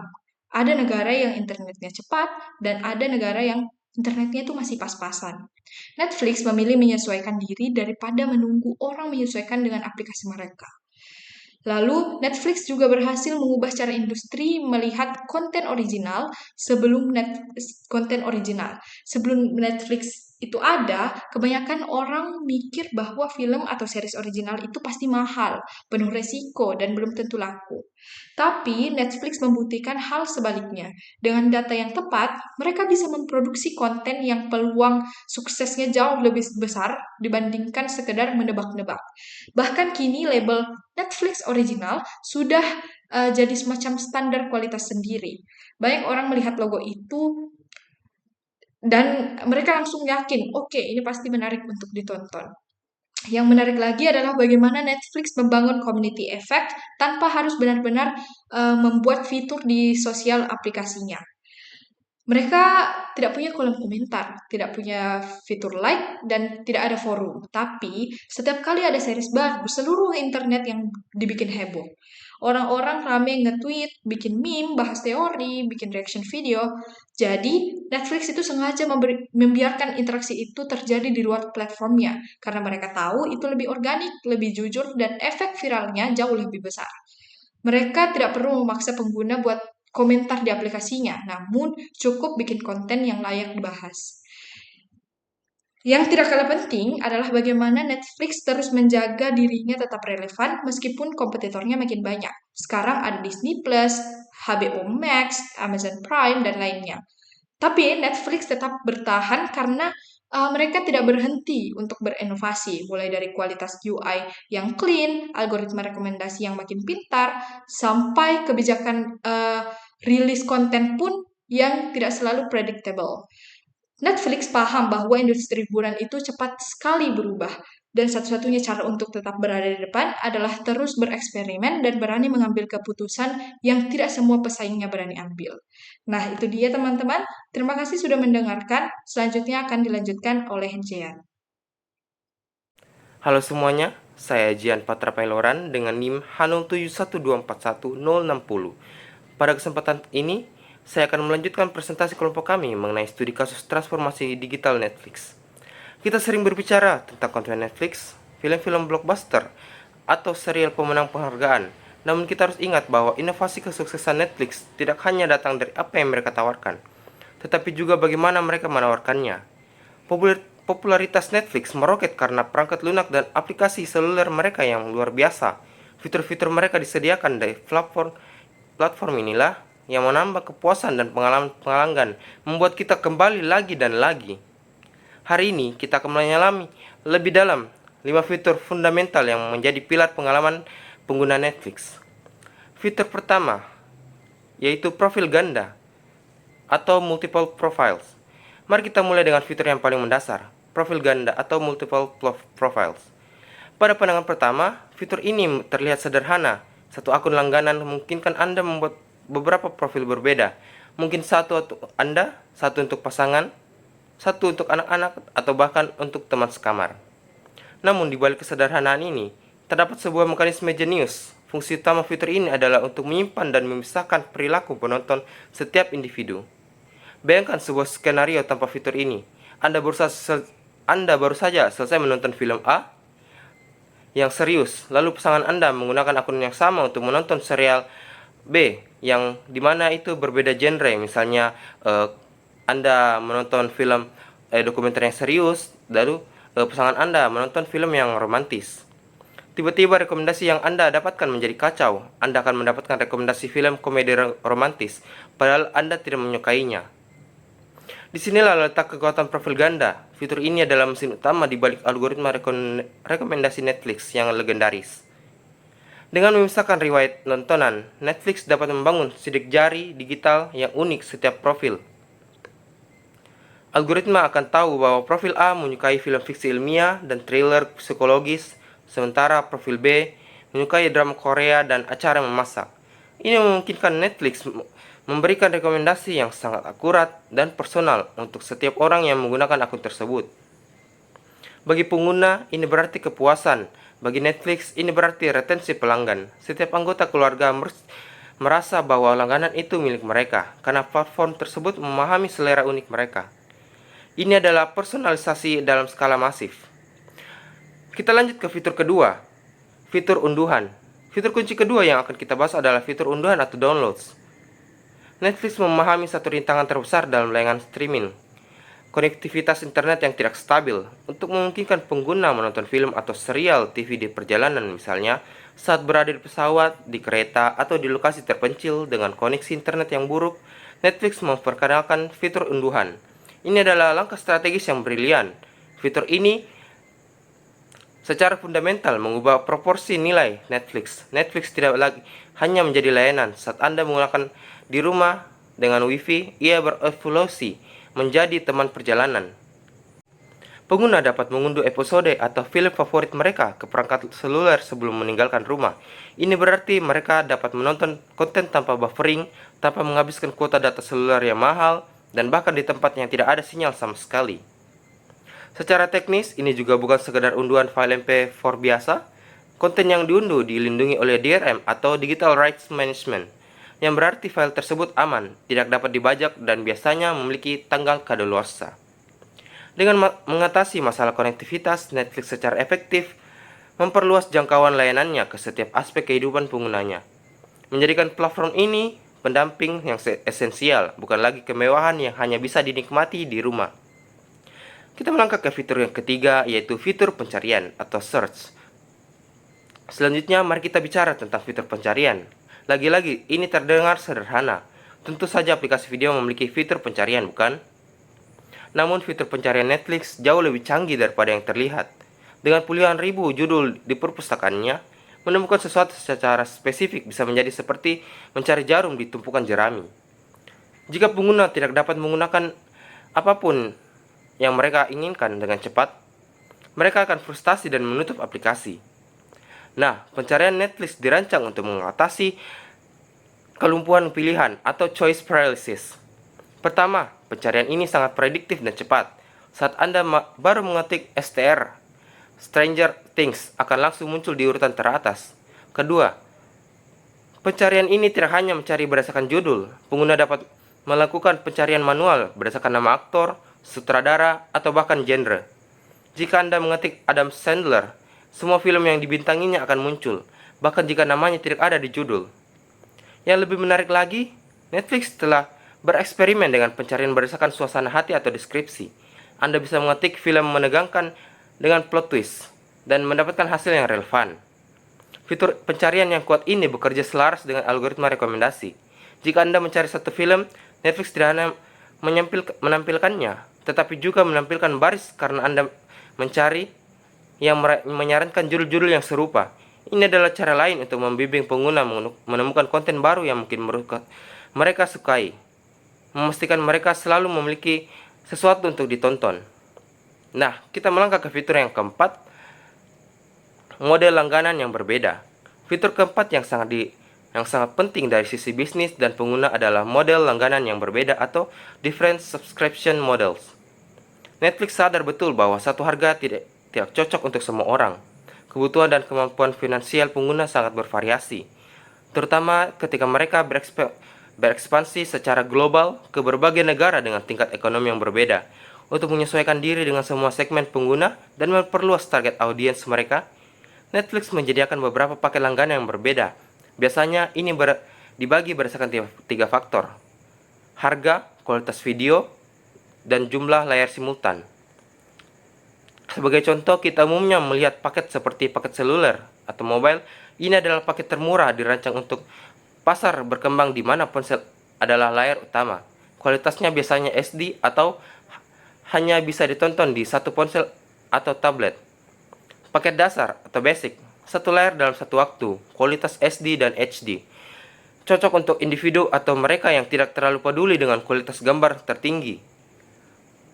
Speaker 2: Ada negara yang internetnya cepat dan ada negara yang internetnya itu masih pas-pasan. Netflix memilih menyesuaikan diri daripada menunggu orang menyesuaikan dengan aplikasi mereka. Lalu, Netflix juga berhasil mengubah cara industri melihat konten original konten original. Sebelum Netflix itu ada, kebanyakan orang mikir bahwa film atau series original itu pasti mahal, penuh resiko, dan belum tentu laku. Tapi Netflix membuktikan hal sebaliknya. Dengan data yang tepat, mereka bisa memproduksi konten yang peluang suksesnya jauh lebih besar dibandingkan sekedar menebak-nebak. Bahkan kini label Netflix original sudah jadi semacam standar kualitas sendiri. Banyak orang melihat logo itu dan mereka langsung yakin, oke, ini pasti menarik untuk ditonton. Yang menarik lagi adalah bagaimana Netflix membangun community effect tanpa harus benar-benar membuat fitur di sosial aplikasinya. Mereka tidak punya kolom komentar, tidak punya fitur like, dan tidak ada forum. Tapi, setiap kali ada series baru, seluruh internet yang dibikin heboh. Orang-orang rame nge-tweet, bikin meme, bahas teori, bikin reaction video. Jadi, Netflix itu sengaja membiarkan interaksi itu terjadi di luar platformnya. Karena mereka tahu itu lebih organik, lebih jujur, dan efek viralnya jauh lebih besar. Mereka tidak perlu memaksa pengguna buat komentar di aplikasinya, namun cukup bikin konten yang layak dibahas. Yang tidak kalah penting adalah bagaimana Netflix terus menjaga dirinya tetap relevan meskipun kompetitornya makin banyak. Sekarang ada Disney Plus, HBO Max, Amazon Prime, dan lainnya. Tapi Netflix tetap bertahan karena mereka tidak berhenti untuk berinovasi, mulai dari kualitas UI yang clean, algoritma rekomendasi yang makin pintar, sampai kebijakan rilis konten pun yang tidak selalu predictable. Netflix paham bahwa industri hiburan itu cepat sekali berubah, dan satu-satunya cara untuk tetap berada di depan adalah terus bereksperimen dan berani mengambil keputusan yang tidak semua pesaingnya berani ambil. Nah, itu dia teman-teman. Terima kasih sudah mendengarkan. Selanjutnya akan dilanjutkan oleh Jian.
Speaker 3: Halo semuanya, saya Jian Patra Pailoran dengan NIM Hanum 71241060. Pada kesempatan ini, saya akan melanjutkan presentasi kelompok kami mengenai studi kasus transformasi digital Netflix. Kita sering berbicara tentang konten Netflix, film-film blockbuster, atau serial pemenang penghargaan. Namun kita harus ingat bahwa inovasi kesuksesan Netflix tidak hanya datang dari apa yang mereka tawarkan, tetapi juga bagaimana mereka menawarkannya. Popularitas Netflix meroket karena perangkat lunak dan aplikasi seluler mereka yang luar biasa. Fitur-fitur mereka disediakan dari platform inilah yang menambah kepuasan dan pengalaman pelanggan, membuat kita kembali lagi dan lagi. Hari ini kita akan menyelami lebih dalam 5 fitur fundamental yang menjadi pilar pengalaman pengguna Netflix. Fitur pertama yaitu profil ganda atau multiple profiles. Mari kita mulai dengan fitur yang paling mendasar, profil ganda atau multiple profiles. Pada pandangan pertama, fitur ini terlihat sederhana. Satu akun langganan memungkinkan Anda membuat beberapa profil berbeda. Mungkin satu untuk Anda, satu untuk pasangan, satu untuk anak-anak, atau bahkan untuk teman sekamar. Namun di balik kesederhanaan ini, terdapat sebuah mekanisme jenius. Fungsi utama fitur ini adalah untuk menyimpan dan memisahkan perilaku penonton setiap individu. Bayangkan sebuah skenario tanpa fitur ini. Anda baru saja selesai menonton film A yang serius, lalu pasangan Anda menggunakan akun yang sama untuk menonton serial B yang dimana itu berbeda genre. Misalnya Anda menonton film dokumenter yang serius, lalu pasangan Anda menonton film yang romantis. Tiba-tiba rekomendasi yang Anda dapatkan menjadi kacau. Anda akan mendapatkan rekomendasi film komedi romantis, padahal Anda tidak menyukainya. Disinilah letak kekuatan profil ganda. Fitur ini adalah mesin utama di balik algoritma rekomendasi Netflix yang legendaris. Dengan memisahkan riwayat nontonan, Netflix dapat membangun sidik jari digital yang unik setiap profil. Algoritma akan tahu bahwa profil A menyukai film fiksi ilmiah dan thriller psikologis, sementara profil B menyukai drama Korea dan acara memasak. Ini memungkinkan Netflix memberikan rekomendasi yang sangat akurat dan personal untuk setiap orang yang menggunakan akun tersebut. Bagi pengguna, ini berarti kepuasan. Bagi Netflix, ini berarti retensi pelanggan. Setiap anggota keluarga merasa bahwa langganan itu milik mereka, karena platform tersebut memahami selera unik mereka. Ini adalah personalisasi dalam skala masif. Kita lanjut ke fitur kedua, fitur unduhan. Fitur kunci kedua yang akan kita bahas adalah fitur unduhan atau downloads. Netflix memahami satu rintangan terbesar dalam layanan streaming, konektivitas internet yang tidak stabil. Untuk memungkinkan pengguna menonton film atau serial TV di perjalanan, misalnya saat berada di pesawat, di kereta, atau di lokasi terpencil dengan koneksi internet yang buruk, Netflix memperkenalkan fitur unduhan. Ini adalah langkah strategis yang brilian. Fitur ini secara fundamental mengubah proporsi nilai Netflix. Netflix tidak lagi hanya menjadi layanan. Saat Anda menggunakan di rumah dengan WiFi, ia berevolusi menjadi teman perjalanan. Pengguna dapat mengunduh episode atau film favorit mereka ke perangkat seluler sebelum meninggalkan rumah. Ini berarti mereka dapat menonton konten tanpa buffering, tanpa menghabiskan kuota data seluler yang mahal, dan bahkan di tempat yang tidak ada sinyal sama sekali. Secara teknis, ini juga bukan sekedar unduhan file MP4 biasa. Konten yang diunduh dilindungi oleh DRM atau Digital Rights Management, yang berarti file tersebut aman, tidak dapat dibajak, dan biasanya memiliki tanggal kadaluarsa. Dengan mengatasi masalah konektivitas, Netflix secara efektif memperluas jangkauan layanannya ke setiap aspek kehidupan penggunanya, menjadikan platform ini pendamping yang esensial, bukan lagi kemewahan yang hanya bisa dinikmati di rumah. Kita melangkah ke fitur yang ketiga, yaitu fitur pencarian atau search. Selanjutnya, mari kita bicara tentang fitur pencarian. Lagi-lagi, ini terdengar sederhana. Tentu saja aplikasi video memiliki fitur pencarian, bukan? Namun fitur pencarian Netflix jauh lebih canggih daripada yang terlihat. Dengan puluhan ribu judul di perpustakaannya, menemukan sesuatu secara spesifik bisa menjadi seperti mencari jarum di tumpukan jerami. Jika pengguna tidak dapat menggunakan apapun yang mereka inginkan dengan cepat, mereka akan frustasi dan menutup aplikasi. Nah, pencarian Netflix dirancang untuk mengatasi kelumpuhan pilihan atau choice paralysis. Pertama, pencarian ini sangat prediktif dan cepat. Saat Anda baru mengetik STR, Stranger Things akan langsung muncul di urutan teratas. Kedua, Pencarian ini tidak hanya mencari berdasarkan judul, pengguna dapat melakukan pencarian manual berdasarkan nama aktor, sutradara, atau bahkan genre. Jika Anda mengetik Adam Sandler, semua film yang dibintanginya akan muncul, bahkan jika namanya tidak ada di judul. Yang lebih menarik lagi, Netflix telah bereksperimen dengan pencarian berdasarkan suasana hati atau deskripsi. Anda bisa mengetik film menegangkan dengan plot twist dan mendapatkan hasil yang relevan. Fitur pencarian yang kuat ini bekerja selaras dengan algoritma rekomendasi. Jika Anda mencari satu film, Netflix tidak hanya menampilkannya, tetapi juga menampilkan baris karena Anda mencari yang menyarankan judul-judul yang serupa. Ini adalah cara lain untuk membimbing pengguna menemukan konten baru yang mungkin mereka sukai, memastikan mereka selalu memiliki sesuatu untuk ditonton. Nah, kita melangkah ke fitur yang keempat, model langganan yang berbeda. Fitur keempat yang sangat penting dari sisi bisnis dan pengguna adalah model langganan yang berbeda atau different subscription models. Netflix sadar betul bahwa satu harga tidak cocok untuk semua orang. Kebutuhan dan kemampuan finansial pengguna sangat bervariasi, terutama ketika mereka berekspansi secara global ke berbagai negara dengan tingkat ekonomi yang berbeda. Untuk menyesuaikan diri dengan semua segmen pengguna dan memperluas target audiens mereka, Netflix menyediakan beberapa paket langganan yang berbeda. Biasanya ini dibagi berdasarkan tiga faktor: harga, kualitas video, dan jumlah layar simultan. Sebagai contoh, kita umumnya melihat paket seperti paket seluler atau mobile. Ini adalah paket termurah dirancang untuk pasar berkembang di mana ponsel adalah layar utama. Kualitasnya biasanya SD atau hanya bisa ditonton di satu ponsel atau tablet. Paket dasar atau basic, satu layar dalam satu waktu, kualitas SD dan HD. Cocok untuk individu atau mereka yang tidak terlalu peduli dengan kualitas gambar tertinggi.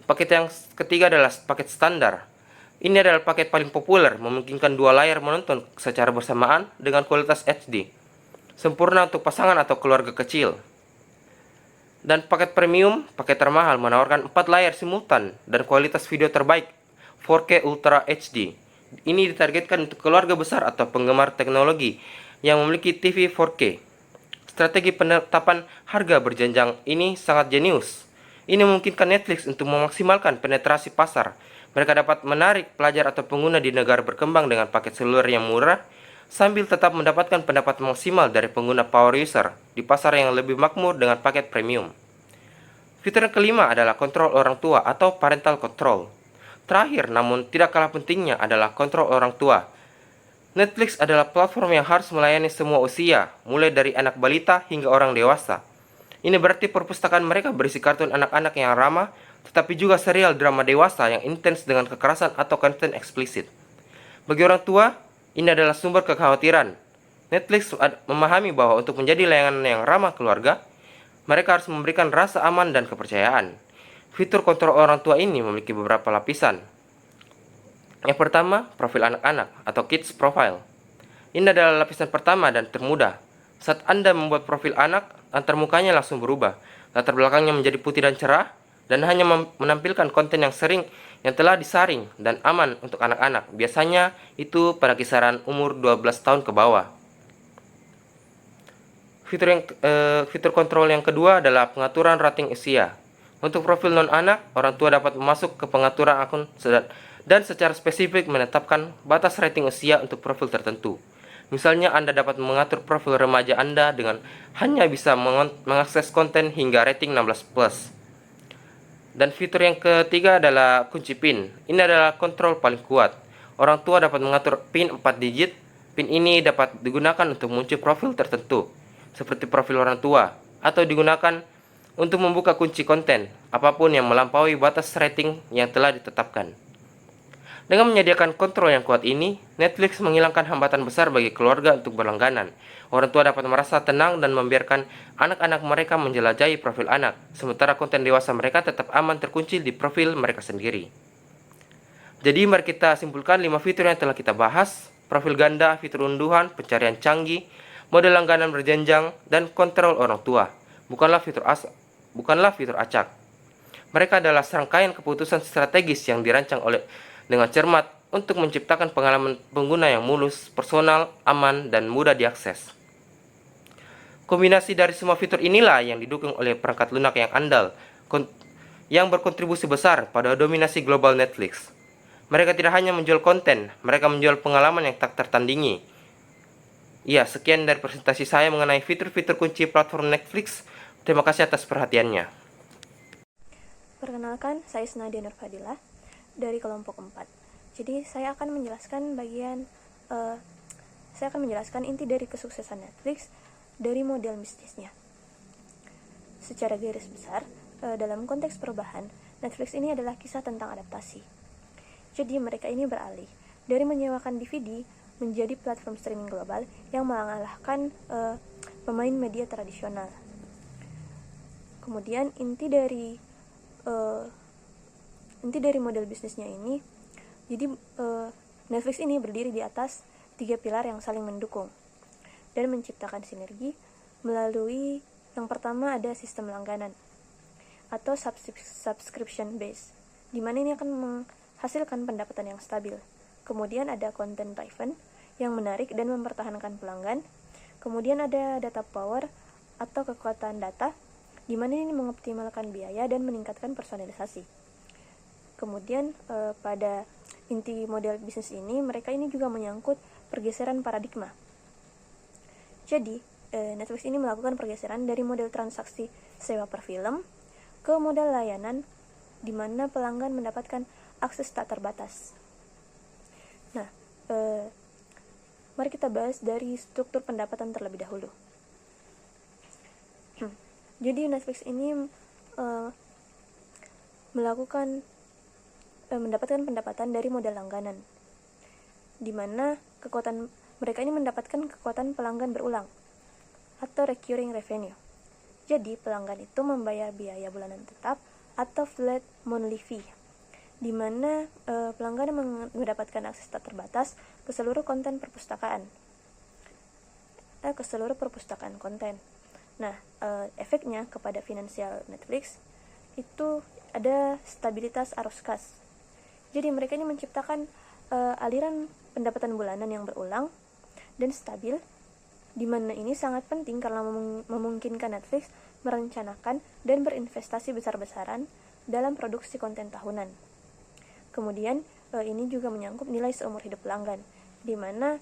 Speaker 3: Paket yang ketiga adalah paket standar. Ini adalah paket paling populer, memungkinkan dua layar menonton secara bersamaan dengan kualitas HD. Sempurna untuk pasangan atau keluarga kecil. Dan paket premium, paket termahal, menawarkan 4 layar simultan dan kualitas video terbaik 4K Ultra HD. Ini ditargetkan untuk keluarga besar atau penggemar teknologi yang memiliki TV 4K. Strategi penetapan harga berjenjang ini sangat jenius. Ini memungkinkan Netflix untuk memaksimalkan penetrasi pasar. Mereka dapat menarik pelajar atau pengguna di negara berkembang dengan paket seluler yang murah, sambil tetap mendapatkan pendapat maksimal dari pengguna power user di pasar yang lebih makmur dengan paket premium. Fitur yang kelima adalah kontrol orang tua atau parental control. Terakhir, namun tidak kalah pentingnya adalah kontrol orang tua. Netflix adalah platform yang harus melayani semua usia, mulai dari anak balita hingga orang dewasa. Ini berarti perpustakaan mereka berisi kartun anak-anak yang ramah, tetapi juga serial drama dewasa yang intens dengan kekerasan atau konten eksplisit. Bagi orang tua, ini adalah sumber kekhawatiran. Netflix memahami bahwa untuk menjadi layanan yang ramah keluarga, mereka harus memberikan rasa aman dan kepercayaan. Fitur kontrol orang tua ini memiliki beberapa lapisan. Yang pertama, profil anak-anak atau Kids Profile. Ini adalah lapisan pertama dan termudah. Saat Anda membuat profil anak, antar mukanya langsung berubah. Latar belakangnya menjadi putih dan cerah, dan hanya menampilkan konten yang telah disaring dan aman untuk anak-anak. Biasanya itu pada kisaran umur 12 tahun ke bawah. Fitur kontrol yang kedua adalah pengaturan rating usia. Untuk profil non-anak, orang tua dapat masuk ke pengaturan akun dan secara spesifik menetapkan batas rating usia untuk profil tertentu. Misalnya, Anda dapat mengatur profil remaja Anda dengan hanya bisa mengakses konten hingga rating 16+. Dan fitur yang ketiga adalah kunci PIN. Ini adalah kontrol paling kuat. Orang tua dapat mengatur PIN 4 digit. PIN ini dapat digunakan untuk muncul profil tertentu, seperti profil orang tua, atau digunakan untuk membuka kunci konten, apapun yang melampaui batas rating yang telah ditetapkan. Dengan menyediakan kontrol yang kuat ini, Netflix menghilangkan hambatan besar bagi keluarga untuk berlangganan. Orang tua dapat merasa tenang dan membiarkan anak-anak mereka menjelajahi profil anak, sementara konten dewasa mereka tetap aman terkunci di profil mereka sendiri. Jadi mari kita simpulkan 5 fitur yang telah kita bahas: profil ganda, fitur unduhan, pencarian canggih, model langganan berjenjang, dan kontrol orang tua. Bukanlah fitur acak. Mereka adalah serangkaian keputusan strategis yang dirancang dengan cermat untuk menciptakan pengalaman pengguna yang mulus, personal, aman, dan mudah diakses. Kombinasi dari semua fitur inilah yang didukung oleh perangkat lunak yang andal, yang berkontribusi besar pada dominasi global Netflix. Mereka tidak hanya menjual konten, mereka menjual pengalaman yang tak tertandingi. Ya, sekian dari presentasi saya mengenai fitur-fitur kunci platform Netflix. Terima kasih atas perhatiannya.
Speaker 4: Perkenalkan, saya Nadia Nurfadilah dari kelompok 4. Jadi, saya akan menjelaskan inti dari kesuksesan Netflix dari model bisnisnya. Secara garis besar, dalam konteks perubahan, Netflix ini adalah kisah tentang adaptasi. Jadi, mereka ini beralih dari menyewakan DVD menjadi platform streaming global yang mengalahkan pemain media tradisional. Kemudian inti dari model bisnisnya ini, jadi Netflix ini berdiri di atas 3 pilar yang saling mendukung dan menciptakan sinergi melalui yang pertama ada sistem langganan atau subscription base, di mana ini akan menghasilkan pendapatan yang stabil. Kemudian ada content driven yang menarik dan mempertahankan pelanggan. Kemudian ada data power atau kekuatan data, di mana ini mengoptimalkan biaya dan meningkatkan personalisasi. Kemudian pada inti model bisnis ini, mereka ini juga menyangkut pergeseran paradigma. Jadi, Netflix ini melakukan pergeseran dari model transaksi sewa per film ke model layanan, di mana pelanggan mendapatkan akses tak terbatas. Nah, mari kita bahas dari struktur pendapatan terlebih dahulu. Jadi Netflix ini mendapatkan pendapatan dari modal langganan, di mana mereka ini mendapatkan kekuatan pelanggan berulang atau recurring revenue. Jadi pelanggan itu membayar biaya bulanan tetap atau flat monthly fee, di mana pelanggan mendapatkan akses tak terbatas ke seluruh perpustakaan konten. Nah, efeknya kepada finansial Netflix itu ada stabilitas arus kas. Jadi mereka ini menciptakan aliran pendapatan bulanan yang berulang dan stabil, di mana ini sangat penting karena memungkinkan Netflix merencanakan dan berinvestasi besar-besaran dalam produksi konten tahunan. Kemudian ini juga menyangkut nilai seumur hidup pelanggan, di mana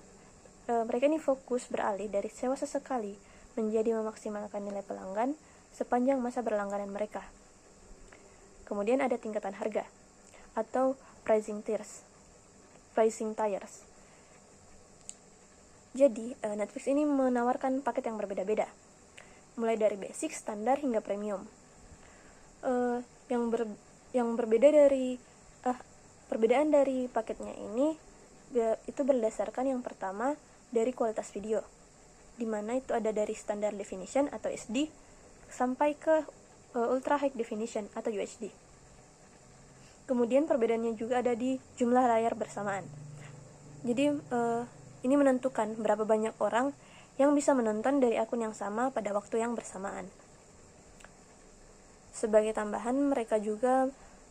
Speaker 4: mereka ini fokus beralih dari sewa sesekali menjadi memaksimalkan nilai pelanggan sepanjang masa berlangganan mereka. Kemudian ada tingkatan harga atau pricing tiers. Jadi, Netflix ini menawarkan paket yang berbeda-beda, mulai dari basic, standar, hingga premium. Perbedaan dari paketnya ini itu berdasarkan yang pertama dari kualitas video, di mana itu ada dari standard definition atau SD sampai ke ultra high definition atau UHD. Kemudian perbedaannya juga ada di jumlah layar bersamaan. Jadi ini menentukan berapa banyak orang yang bisa menonton dari akun yang sama pada waktu yang bersamaan. Sebagai tambahan, mereka juga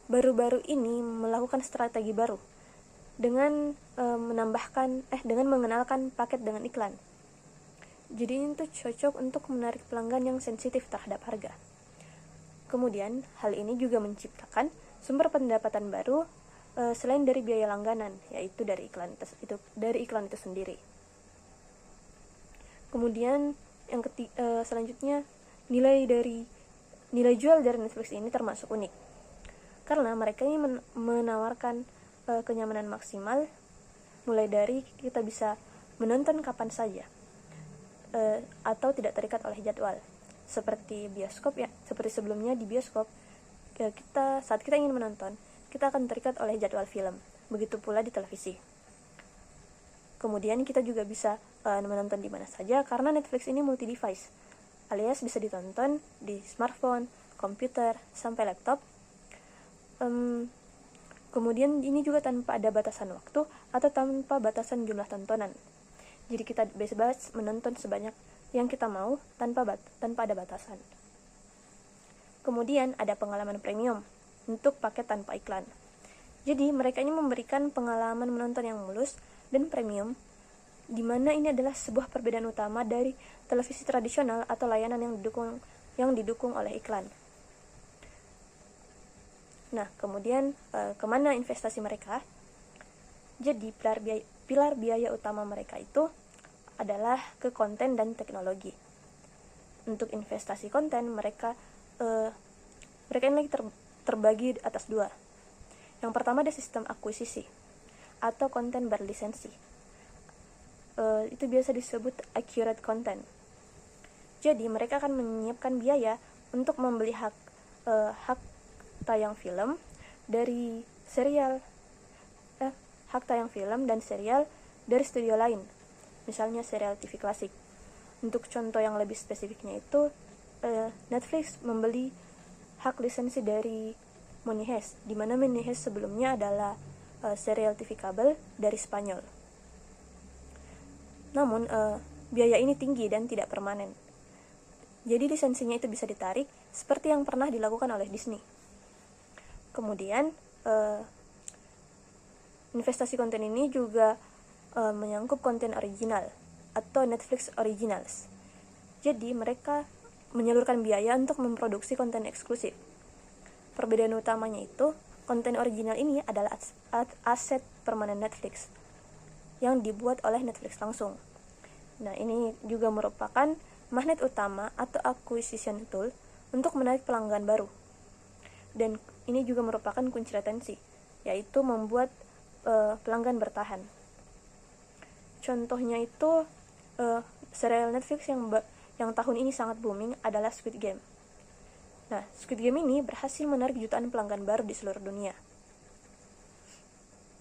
Speaker 4: baru-baru ini melakukan strategi baru dengan mengenalkan paket dengan iklan. Jadi ini tuh cocok untuk menarik pelanggan yang sensitif terhadap harga. Kemudian hal ini juga menciptakan sumber pendapatan baru selain dari biaya langganan, yaitu dari iklan itu sendiri. Kemudian selanjutnya nilai jual dari Netflix ini termasuk unik, karena mereka ini menawarkan kenyamanan maksimal, mulai dari kita bisa menonton kapan saja atau tidak terikat oleh jadwal, seperti bioskop ya. Seperti sebelumnya di bioskop, saat kita ingin menonton, kita akan terikat oleh jadwal film. Begitu pula di televisi. Kemudian kita juga bisa menonton di mana saja, karena Netflix ini multi device, alias bisa ditonton di smartphone, komputer, sampai laptop. Kemudian ini juga tanpa ada batasan waktu atau tanpa batasan jumlah tontonan. Jadi kita bebas menonton sebanyak yang kita mau tanpa ada batasan. Kemudian ada pengalaman premium untuk paket tanpa iklan. Jadi mereka ini memberikan pengalaman menonton yang mulus dan premium, di mana ini adalah sebuah perbedaan utama dari televisi tradisional atau layanan yang didukung oleh iklan. Nah, kemudian kemana investasi mereka? Jadi pilar biaya utama mereka itu adalah ke konten dan teknologi. Untuk investasi konten mereka ini terbagi atas dua. Yang pertama ada sistem akuisisi atau konten berlisensi. Itu biasa disebut accurate content. Jadi mereka akan menyiapkan biaya untuk membeli hak tayang film dari hak tayang film dan serial dari studio lain, misalnya serial TV klasik. Untuk contoh yang lebih spesifiknya itu Netflix membeli hak lisensi dari Money Heist, di mana Money Heist sebelumnya adalah serial TV kabel dari Spanyol. Namun biaya ini tinggi dan tidak permanen. Jadi lisensinya itu bisa ditarik seperti yang pernah dilakukan oleh Disney. Kemudian investasi konten ini juga menyangkut konten original atau Netflix Originals. Jadi mereka menyalurkan biaya untuk memproduksi konten eksklusif. Perbedaan utamanya itu, konten original ini adalah aset permanen Netflix yang dibuat oleh Netflix langsung. Nah, ini juga merupakan magnet utama atau acquisition tool untuk menarik pelanggan baru. Dan ini juga merupakan kunci retensi, yaitu membuat pelanggan bertahan. Contohnya itu serial Netflix yang tahun ini sangat booming adalah Squid Game. Nah, Squid Game ini berhasil menarik jutaan pelanggan baru di seluruh dunia.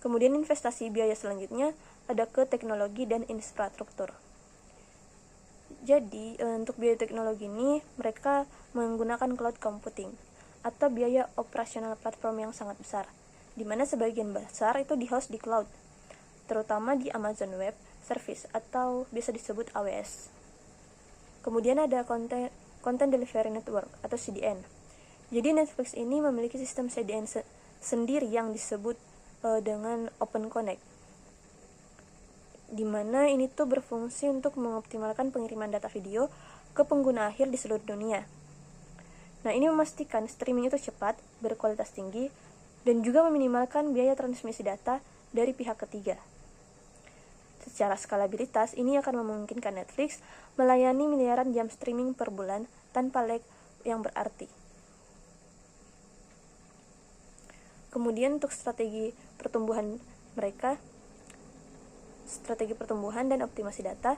Speaker 4: Kemudian investasi biaya selanjutnya ada ke teknologi dan infrastruktur. Jadi, untuk biaya teknologi ini mereka menggunakan cloud computing atau biaya operasional platform yang sangat besar, di mana sebagian besar itu di-host di cloud, terutama di Amazon Web Service atau bisa disebut AWS. Kemudian ada Content Delivery Network atau CDN. Jadi Netflix ini memiliki sistem CDN sendiri yang disebut dengan Open Connect, di mana ini tuh berfungsi untuk mengoptimalkan pengiriman data video ke pengguna akhir di seluruh dunia. Nah, ini memastikan streaming itu cepat, berkualitas tinggi, dan juga meminimalkan biaya transmisi data dari pihak ketiga. Secara skalabilitas, ini akan memungkinkan Netflix melayani miliaran jam streaming per bulan tanpa lag yang berarti. Kemudian untuk strategi pertumbuhan dan optimasi data,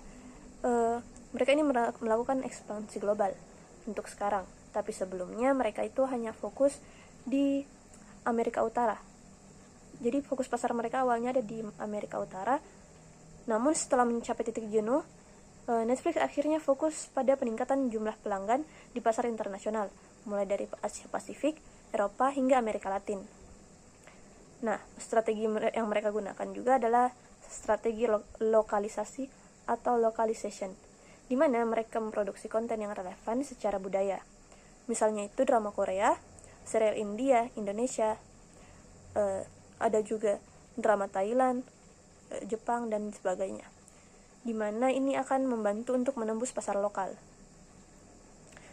Speaker 4: mereka ini melakukan ekspansi global untuk sekarang. Tapi sebelumnya mereka itu hanya fokus di Amerika Utara. Jadi fokus pasar mereka awalnya ada di Amerika Utara. Namun setelah mencapai titik jenuh, Netflix akhirnya fokus pada peningkatan jumlah pelanggan di pasar internasional, mulai dari Asia Pasifik, Eropa, hingga Amerika Latin. Nah, strategi yang mereka gunakan juga adalah strategi lokalisasi atau localization, di mana mereka memproduksi konten yang relevan secara budaya. Misalnya itu drama Korea, serial India, Indonesia, ada juga drama Thailand, Jepang, dan sebagainya, di mana ini akan membantu untuk menembus pasar lokal.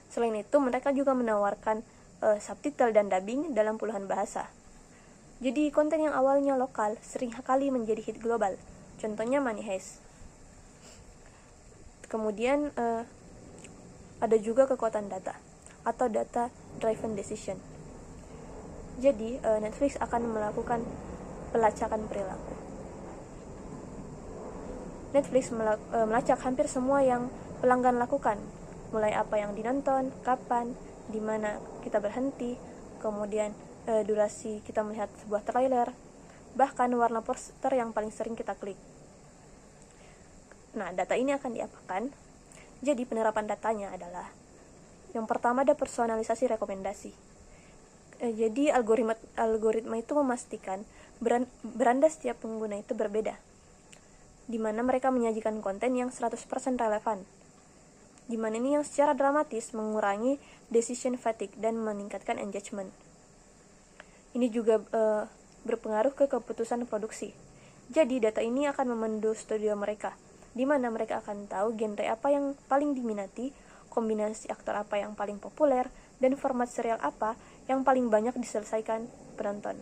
Speaker 4: Selain itu, mereka juga menawarkan subtitle dan dubbing dalam puluhan bahasa. Jadi konten yang awalnya lokal sering kali menjadi hit global. Contohnya Money Heist. Kemudian ada juga kekuatan data atau data driven decision. Jadi Netflix akan melakukan pelacakan perilaku. Netflix melacak hampir semua yang pelanggan lakukan, mulai apa yang dinonton, kapan, di mana kita berhenti, kemudian durasi kita melihat sebuah trailer, bahkan warna poster yang paling sering kita klik. Nah, data ini akan diapakan? Jadi penerapan datanya adalah yang pertama ada personalisasi rekomendasi. Jadi algoritma itu memastikan beranda setiap pengguna itu berbeda, di mana mereka menyajikan konten yang 100% relevan, di mana ini yang secara dramatis mengurangi decision fatigue dan meningkatkan engagement. Ini juga berpengaruh ke keputusan produksi. Jadi data ini akan memandu studio mereka di mana mereka akan tahu genre apa yang paling diminati, kombinasi aktor apa yang paling populer, dan format serial apa yang paling banyak diselesaikan penonton.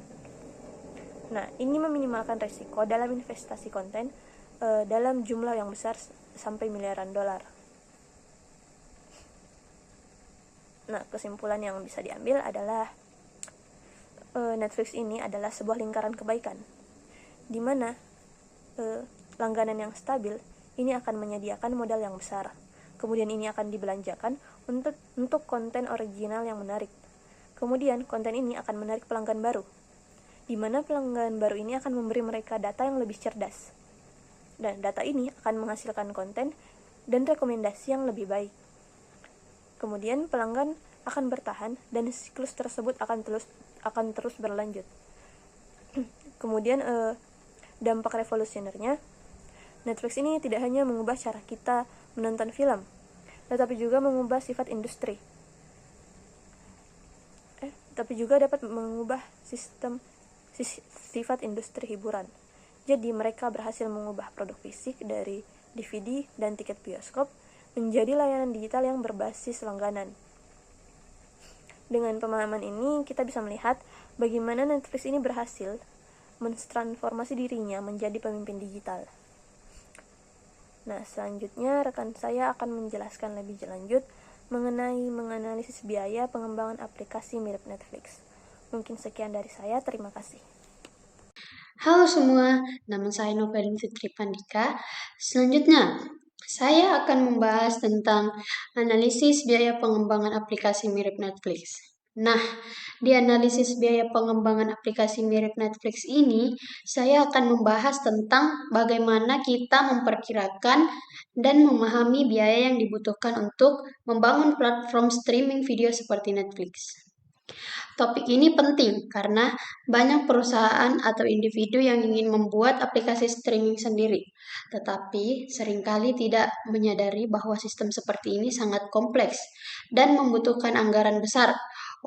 Speaker 4: Nah, ini meminimalkan resiko dalam investasi konten dalam jumlah yang besar sampai miliaran dolar. Nah, kesimpulan yang bisa diambil adalah Netflix ini adalah sebuah lingkaran kebaikan, di mana langganan yang stabil ini akan menyediakan modal yang besar. Kemudian ini akan dibelanjakan untuk konten original yang menarik. Kemudian konten ini akan menarik pelanggan baru, di mana pelanggan baru ini akan memberi mereka data yang lebih cerdas. Dan data ini akan menghasilkan konten dan rekomendasi yang lebih baik. Kemudian pelanggan akan bertahan dan siklus tersebut akan terus berlanjut. Kemudian dampak revolusionernya, Netflix ini tidak hanya mengubah cara kita menonton film, tetapi juga mengubah sifat industri. Tapi juga dapat mengubah sifat industri hiburan. Jadi mereka berhasil mengubah produk fisik dari DVD dan tiket bioskop menjadi layanan digital yang berbasis langganan. Dengan pemahaman ini, kita bisa melihat bagaimana Netflix ini berhasil mentransformasi dirinya menjadi pemimpin digital. Nah, selanjutnya rekan saya akan menjelaskan lebih lanjut mengenai menganalisis biaya pengembangan aplikasi mirip Netflix. Mungkin sekian dari saya, terima kasih.
Speaker 5: Halo semua, nama saya Novelin Fitri Pandika. Selanjutnya, saya akan membahas tentang analisis biaya pengembangan aplikasi mirip Netflix. Nah, di analisis biaya pengembangan aplikasi mirip Netflix ini, saya akan membahas tentang bagaimana kita memperkirakan dan memahami biaya yang dibutuhkan untuk membangun platform streaming video seperti Netflix. Topik ini penting karena banyak perusahaan atau individu yang ingin membuat aplikasi streaming sendiri, tetapi seringkali tidak menyadari bahwa sistem seperti ini sangat kompleks dan membutuhkan anggaran besar.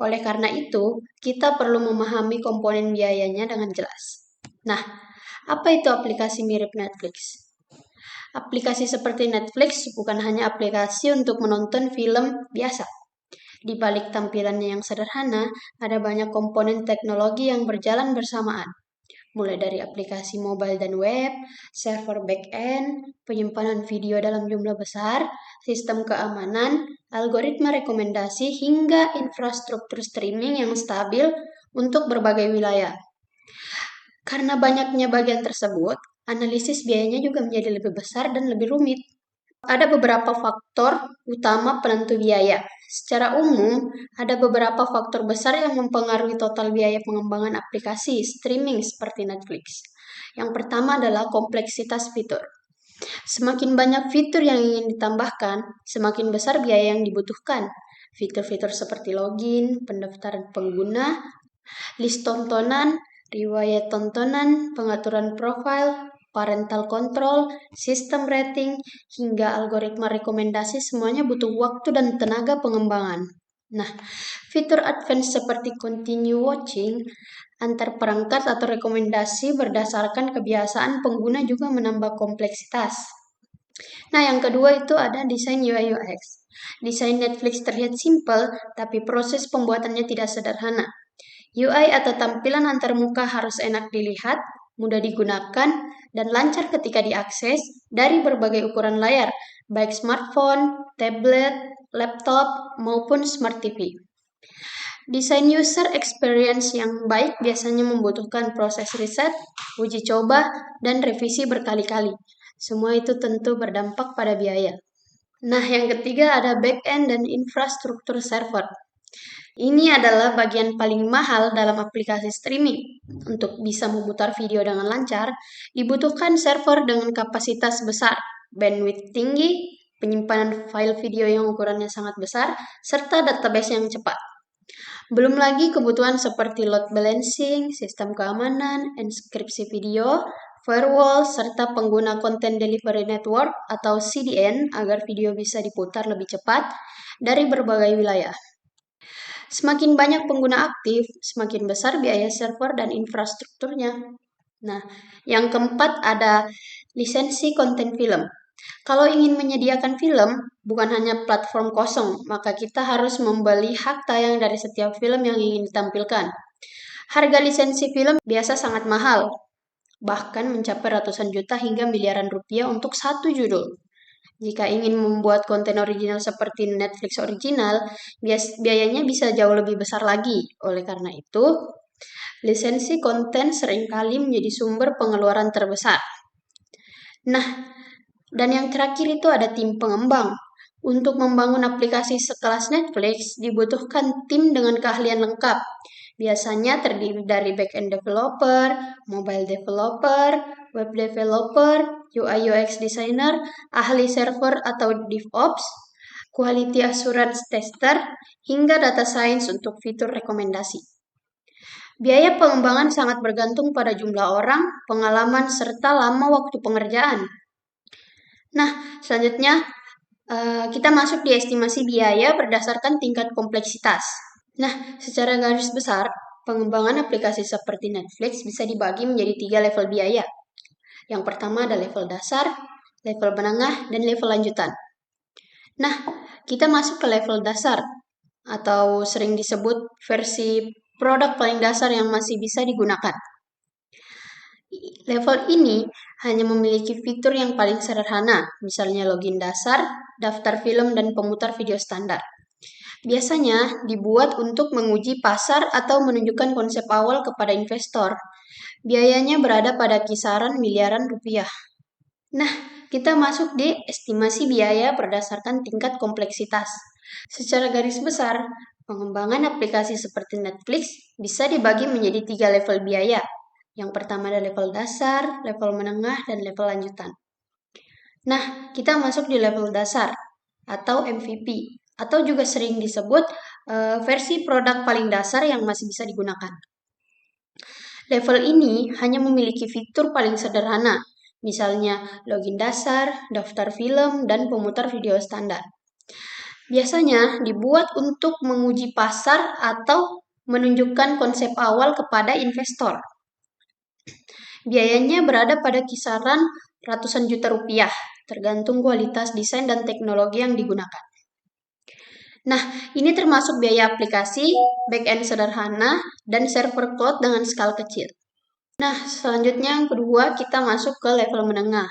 Speaker 5: Oleh karena itu, kita perlu memahami komponen biayanya dengan jelas. Nah, apa itu aplikasi mirip Netflix? Aplikasi seperti Netflix bukan hanya aplikasi untuk menonton film biasa. Di balik tampilannya yang sederhana, ada banyak komponen teknologi yang berjalan bersamaan. Mulai dari aplikasi mobile dan web, server back-end, penyimpanan video dalam jumlah besar, sistem keamanan, algoritma rekomendasi, hingga infrastruktur streaming yang stabil untuk berbagai wilayah. Karena banyaknya bagian tersebut, analisis biayanya juga menjadi lebih besar dan lebih rumit. Ada beberapa faktor utama penentu biaya. Secara umum, ada beberapa faktor besar yang mempengaruhi total biaya pengembangan aplikasi streaming seperti Netflix. Yang pertama adalah kompleksitas fitur. Semakin banyak fitur yang ingin ditambahkan, semakin besar biaya yang dibutuhkan. Fitur-fitur seperti login, pendaftaran pengguna, list tontonan, riwayat tontonan, pengaturan profil, parental control, sistem rating, hingga algoritma rekomendasi semuanya butuh waktu dan tenaga pengembangan. Nah, fitur advance seperti continue watching, antar perangkat atau rekomendasi berdasarkan kebiasaan pengguna juga menambah kompleksitas. Nah, yang kedua itu ada desain UI UX. Desain Netflix terlihat simpel, tapi proses pembuatannya tidak sederhana. UI atau tampilan antarmuka harus enak dilihat, mudah digunakan, dan lancar ketika diakses dari berbagai ukuran layar, baik smartphone, tablet, laptop, maupun smart TV. Desain user experience yang baik biasanya membutuhkan proses riset, uji coba, dan revisi berkali-kali. Semua itu tentu berdampak pada biaya. Nah, yang ketiga ada back-end dan infrastruktur server. Ini adalah bagian paling mahal dalam aplikasi streaming. Untuk bisa memutar video dengan lancar, dibutuhkan server dengan kapasitas besar, bandwidth tinggi, penyimpanan file video yang ukurannya sangat besar, serta database yang cepat. Belum lagi kebutuhan seperti load balancing, sistem keamanan, enkripsi video, firewall, serta pengguna Content Delivery Network atau CDN agar video bisa diputar lebih cepat dari berbagai wilayah. Semakin banyak pengguna aktif, semakin besar biaya server dan infrastrukturnya. Nah, yang keempat ada lisensi konten film. Kalau ingin menyediakan film, bukan hanya platform kosong, maka kita harus membeli hak tayang dari setiap film yang ingin ditampilkan. Harga lisensi film biasa sangat mahal, bahkan mencapai ratusan juta hingga miliaran rupiah untuk satu judul. Jika ingin membuat konten original seperti Netflix original, biayanya bisa jauh lebih besar lagi. Oleh karena itu, lisensi konten seringkali menjadi sumber pengeluaran terbesar. Nah, dan yang terakhir itu ada tim pengembang. Untuk membangun aplikasi sekelas Netflix, dibutuhkan tim dengan keahlian lengkap. Biasanya terdiri dari back-end developer, mobile developer, web developer, UI UX designer, ahli server atau DevOps, quality assurance tester, hingga data science untuk fitur rekomendasi. Biaya pengembangan sangat bergantung pada jumlah orang, pengalaman, serta lama waktu pengerjaan. Nah, selanjutnya kita masuk di estimasi biaya berdasarkan tingkat kompleksitas. Nah, secara garis besar, pengembangan aplikasi seperti Netflix bisa dibagi menjadi 3 level biaya. Yang pertama ada level dasar, level menengah, dan level lanjutan. Nah, kita masuk ke level dasar, atau sering disebut versi produk paling dasar yang masih bisa digunakan. Level ini hanya memiliki fitur yang paling sederhana, misalnya login dasar, daftar film, dan pemutar video standar. Biasanya dibuat untuk menguji pasar atau menunjukkan konsep awal kepada investor. Biayanya berada pada kisaran miliaran rupiah. Nah, kita masuk di estimasi biaya berdasarkan tingkat kompleksitas. Secara garis besar, pengembangan aplikasi seperti Netflix bisa dibagi menjadi 3 level biaya. Yang pertama ada level dasar, level menengah, dan level lanjutan. Nah, kita masuk di level dasar atau MVP, atau juga sering disebut versi produk paling dasar yang masih bisa digunakan. Level ini hanya memiliki fitur paling sederhana, misalnya login dasar, daftar film, dan pemutar video standar. Biasanya dibuat untuk menguji pasar atau menunjukkan konsep awal kepada investor. Biayanya berada pada kisaran ratusan juta rupiah, tergantung kualitas desain dan teknologi yang digunakan. Nah, ini termasuk biaya aplikasi, back-end sederhana, dan server cloud dengan skala kecil. Nah, selanjutnya yang kedua kita masuk ke level menengah,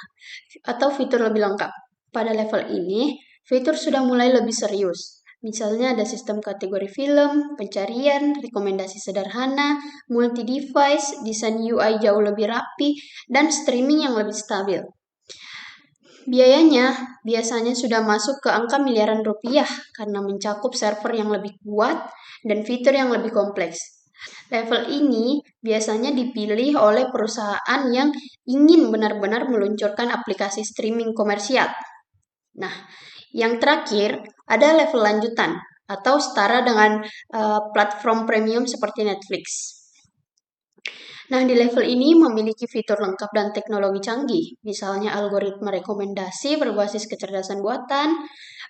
Speaker 5: atau fitur lebih lengkap. Pada level ini, fitur sudah mulai lebih serius. Misalnya ada sistem kategori film, pencarian, rekomendasi sederhana, multi-device, desain UI jauh lebih rapi, dan streaming yang lebih stabil. Biayanya biasanya sudah masuk ke angka miliaran rupiah karena mencakup server yang lebih kuat dan fitur yang lebih kompleks. Level ini biasanya dipilih oleh perusahaan yang ingin benar-benar meluncurkan aplikasi streaming komersial. Nah, yang terakhir ada level lanjutan atau setara dengan platform premium seperti Netflix. Nah, di level ini memiliki fitur lengkap dan teknologi canggih, misalnya algoritma rekomendasi berbasis kecerdasan buatan,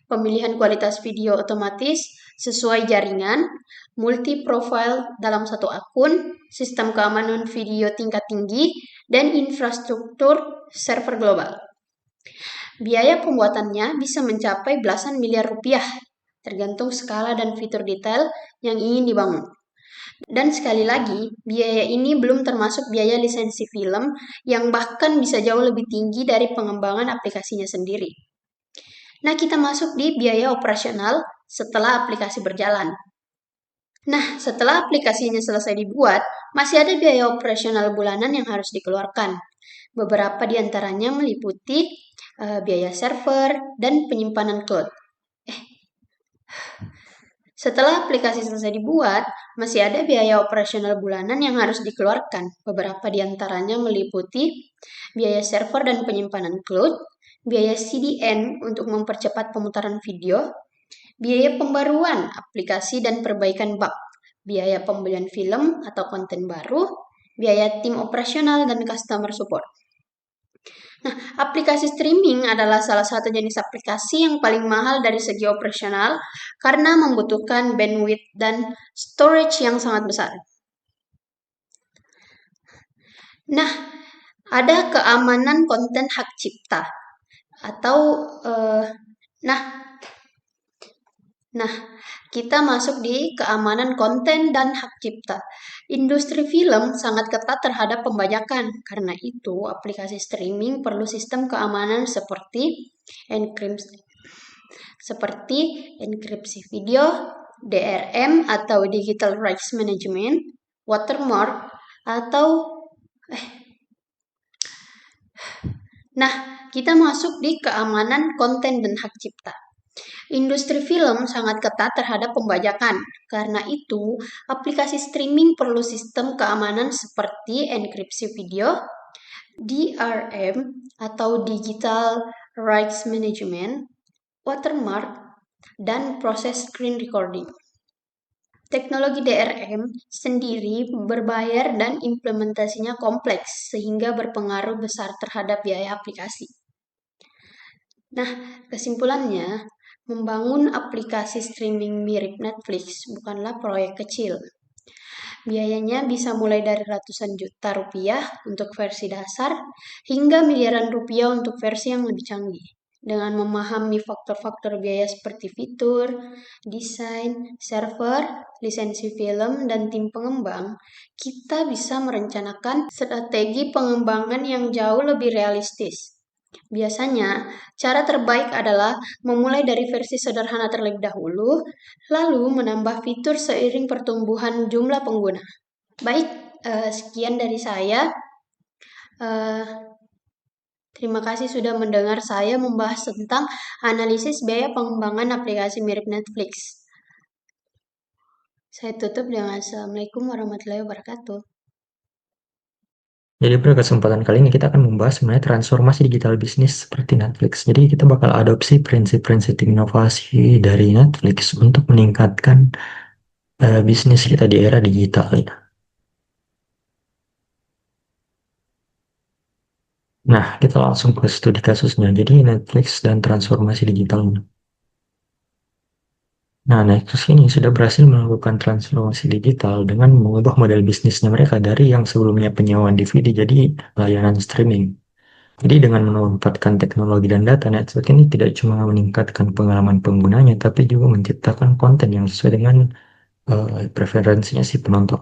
Speaker 5: pemilihan kualitas video otomatis sesuai jaringan, multi-profile dalam satu akun, sistem keamanan video tingkat tinggi, dan infrastruktur server global. Biaya pembuatannya bisa mencapai belasan miliar rupiah, tergantung skala dan fitur detail yang ingin dibangun. Dan sekali lagi, biaya ini belum termasuk biaya lisensi film yang bahkan bisa jauh lebih tinggi dari pengembangan aplikasinya sendiri. Nah, kita masuk di biaya operasional setelah aplikasi berjalan. Nah, setelah aplikasinya selesai dibuat, masih ada biaya operasional bulanan yang harus dikeluarkan. Beberapa di antaranya meliputi biaya server dan penyimpanan cloud. Setelah aplikasi selesai dibuat, masih ada biaya operasional bulanan yang harus dikeluarkan. Beberapa di antaranya meliputi biaya server dan penyimpanan cloud, biaya CDN untuk mempercepat pemutaran video, biaya pembaruan aplikasi dan perbaikan bug, biaya pembelian film atau konten baru, biaya tim operasional dan customer support. Nah, aplikasi streaming adalah salah satu jenis aplikasi yang paling mahal dari segi operasional karena membutuhkan bandwidth dan storage yang sangat besar. Nah, ada keamanan konten hak cipta. atau nah Nah, kita masuk di keamanan konten dan hak cipta. Industri film sangat ketat terhadap pembajakan. Karena itu, aplikasi streaming perlu sistem keamanan seperti enkripsi video, DRM atau Digital Rights Management, watermark, atau Nah, kita masuk di keamanan konten dan hak cipta. Industri film sangat ketat terhadap pembajakan. Karena itu, aplikasi streaming perlu sistem keamanan seperti enkripsi video, DRM atau Digital Rights Management, watermark, dan proses screen recording. Teknologi DRM sendiri berbayar dan implementasinya kompleks sehingga berpengaruh besar terhadap biaya aplikasi. Nah, kesimpulannya, membangun aplikasi streaming mirip Netflix bukanlah proyek kecil. Biayanya bisa mulai dari ratusan juta rupiah untuk versi dasar hingga miliaran rupiah untuk versi yang lebih canggih. Dengan memahami faktor-faktor biaya seperti fitur, desain, server, lisensi film, dan tim pengembang, kita bisa merencanakan strategi pengembangan yang jauh lebih realistis. Biasanya, cara terbaik adalah memulai dari versi sederhana terlebih dahulu, lalu menambah fitur seiring pertumbuhan jumlah pengguna. Baik, sekian dari saya. Terima kasih sudah mendengar saya membahas tentang analisis biaya pengembangan aplikasi mirip Netflix. Saya tutup dengan Assalamualaikum warahmatullahi wabarakatuh.
Speaker 6: Jadi pada kesempatan kali ini kita akan membahas mengenai transformasi digital bisnis seperti Netflix. Jadi kita bakal adopsi prinsip-prinsip inovasi dari Netflix untuk meningkatkan bisnis kita di era digital ya. Nah, kita langsung ke studi kasusnya. Jadi Netflix dan transformasi digital. Nah, Netflix ini sudah berhasil melakukan transformasi digital dengan mengubah model bisnisnya mereka dari yang sebelumnya penyewaan DVD jadi layanan streaming. Jadi dengan memanfaatkan teknologi dan data, Netflix ini tidak cuma meningkatkan pengalaman penggunanya, tapi juga menciptakan konten yang sesuai dengan preferensinya si penonton.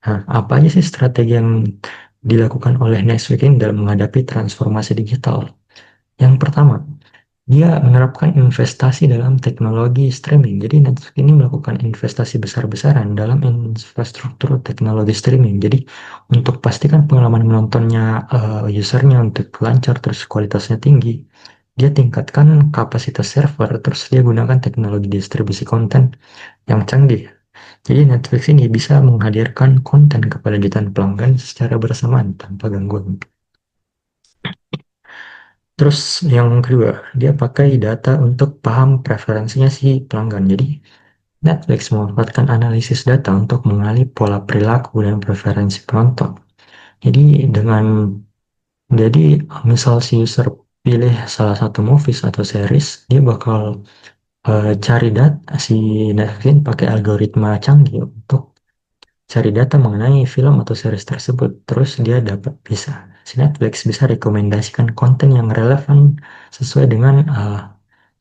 Speaker 6: Nah, apa aja sih strategi yang dilakukan oleh Netflix ini dalam menghadapi transformasi digital? Yang pertama, dia menerapkan investasi dalam teknologi streaming. Jadi Netflix ini melakukan investasi besar-besaran dalam infrastruktur teknologi streaming. Jadi untuk pastikan pengalaman menontonnya usernya untuk lancar terus kualitasnya tinggi, dia tingkatkan kapasitas server terus dia gunakan teknologi distribusi konten yang canggih. Jadi Netflix ini bisa menghadirkan konten kepada jutaan pelanggan secara bersamaan tanpa gangguan. Terus yang kedua, dia pakai data untuk paham preferensinya si pelanggan. Jadi Netflix memanfaatkan analisis data untuk mengenali pola perilaku dan preferensi penonton. Jadi misal si user pilih salah satu movies atau series, dia bakal cari data si Netflix pakai algoritma canggih untuk cari data mengenai film atau series tersebut. Terus dia si Netflix bisa rekomendasikan konten yang relevan sesuai dengan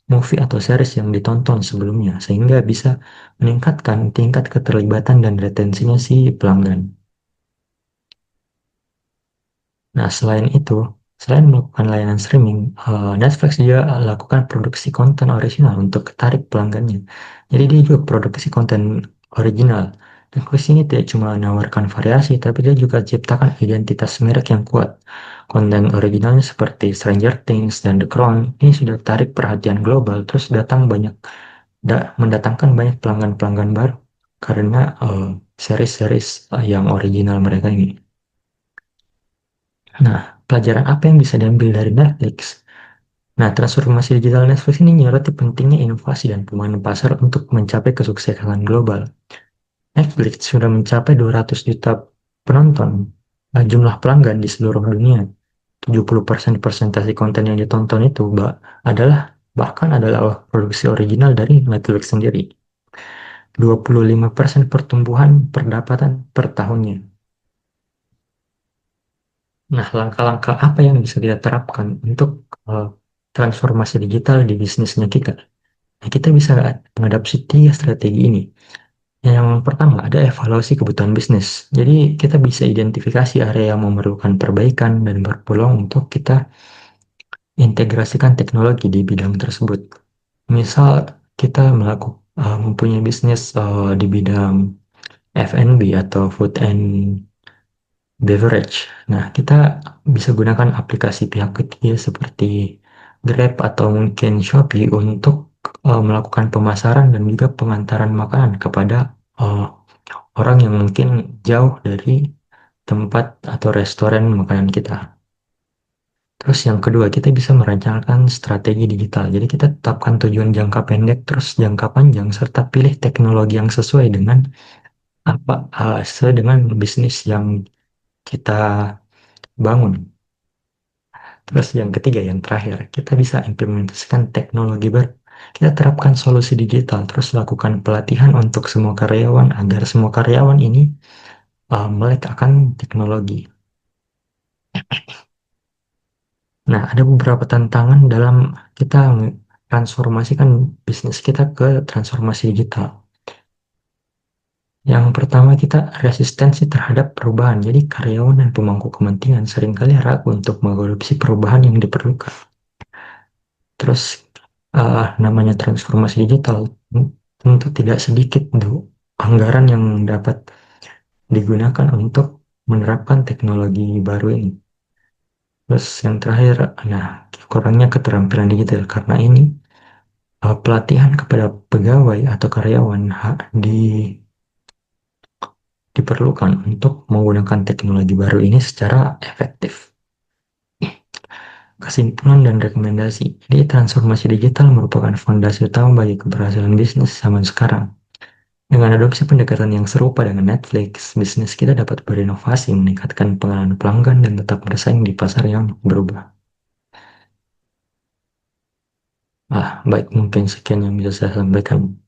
Speaker 6: movie atau series yang ditonton sebelumnya, sehingga bisa meningkatkan tingkat keterlibatan dan retensinya si pelanggan. Nah, selain melakukan layanan streaming, Netflix juga lakukan produksi konten original untuk tarik pelanggannya. Jadi dia juga produksi konten original. Netflix ini tidak cuma menawarkan variasi, tapi dia juga ciptakan identitas merek yang kuat. Konten originalnya seperti Stranger Things dan The Crown ini sudah tarik perhatian global, terus mendatangkan banyak pelanggan-pelanggan baru karena series-series yang original mereka ini. Nah, pelajaran apa yang bisa diambil dari Netflix? Nah, transformasi digital Netflix ini menyoroti pentingnya inovasi dan pemahaman pasar untuk mencapai kesuksesan global. Netflix sudah mencapai 200 juta penonton, jumlah pelanggan di seluruh dunia. 70% persentase konten yang ditonton itu bahkan adalah produksi original dari Netflix sendiri. 25% pertumbuhan pendapatan per tahunnya. Nah, langkah-langkah apa yang bisa kita terapkan untuk transformasi digital di bisnisnya kita. Nah, kita bisa mengadopsi 3 strategi ini. Yang pertama, ada evaluasi kebutuhan bisnis. Jadi, kita bisa identifikasi area yang memerlukan perbaikan dan berpeluang untuk kita integrasikan teknologi di bidang tersebut. Misal, kita mempunyai bisnis di bidang F&B atau food and beverage. Nah, kita bisa gunakan aplikasi pihak ketiga seperti Grab atau mungkin Shopee untuk melakukan pemasaran dan juga pengantaran makanan kepada uh, orang yang mungkin jauh dari tempat atau restoran makanan kita. Terus yang kedua, kita bisa merancangkan strategi digital. Jadi kita tetapkan tujuan jangka pendek, terus jangka panjang, serta pilih teknologi yang sesuai dengan sesuai dengan bisnis yang kita bangun. Terus yang ketiga, yang terakhir, kita bisa implementasikan teknologi baru. Kita terapkan solusi digital, terus lakukan pelatihan untuk semua karyawan agar semua karyawan ini melek akan teknologi. Nah, ada beberapa tantangan dalam kita transformasikan bisnis kita ke transformasi digital. Yang pertama, kita resistensi terhadap perubahan. Jadi, karyawan dan pemangku kepentingan seringkali ragu untuk mengadopsi perubahan yang diperlukan. Terus, namanya transformasi digital, tentu tidak sedikit anggaran yang dapat digunakan untuk menerapkan teknologi baru ini. Terus yang terakhir, nah, kurangnya keterampilan digital. Karena ini, pelatihan kepada pegawai atau karyawan diperlukan untuk menggunakan teknologi baru ini secara efektif. Kesimpulan dan rekomendasi. Jadi transformasi digital merupakan fondasi utama bagi keberhasilan bisnis zaman sekarang. Dengan adopsi pendekatan yang serupa dengan Netflix, bisnis kita dapat berinovasi, meningkatkan pengalaman pelanggan, dan tetap bersaing di pasar yang berubah. Baik, mungkin sekian yang bisa saya sampaikan.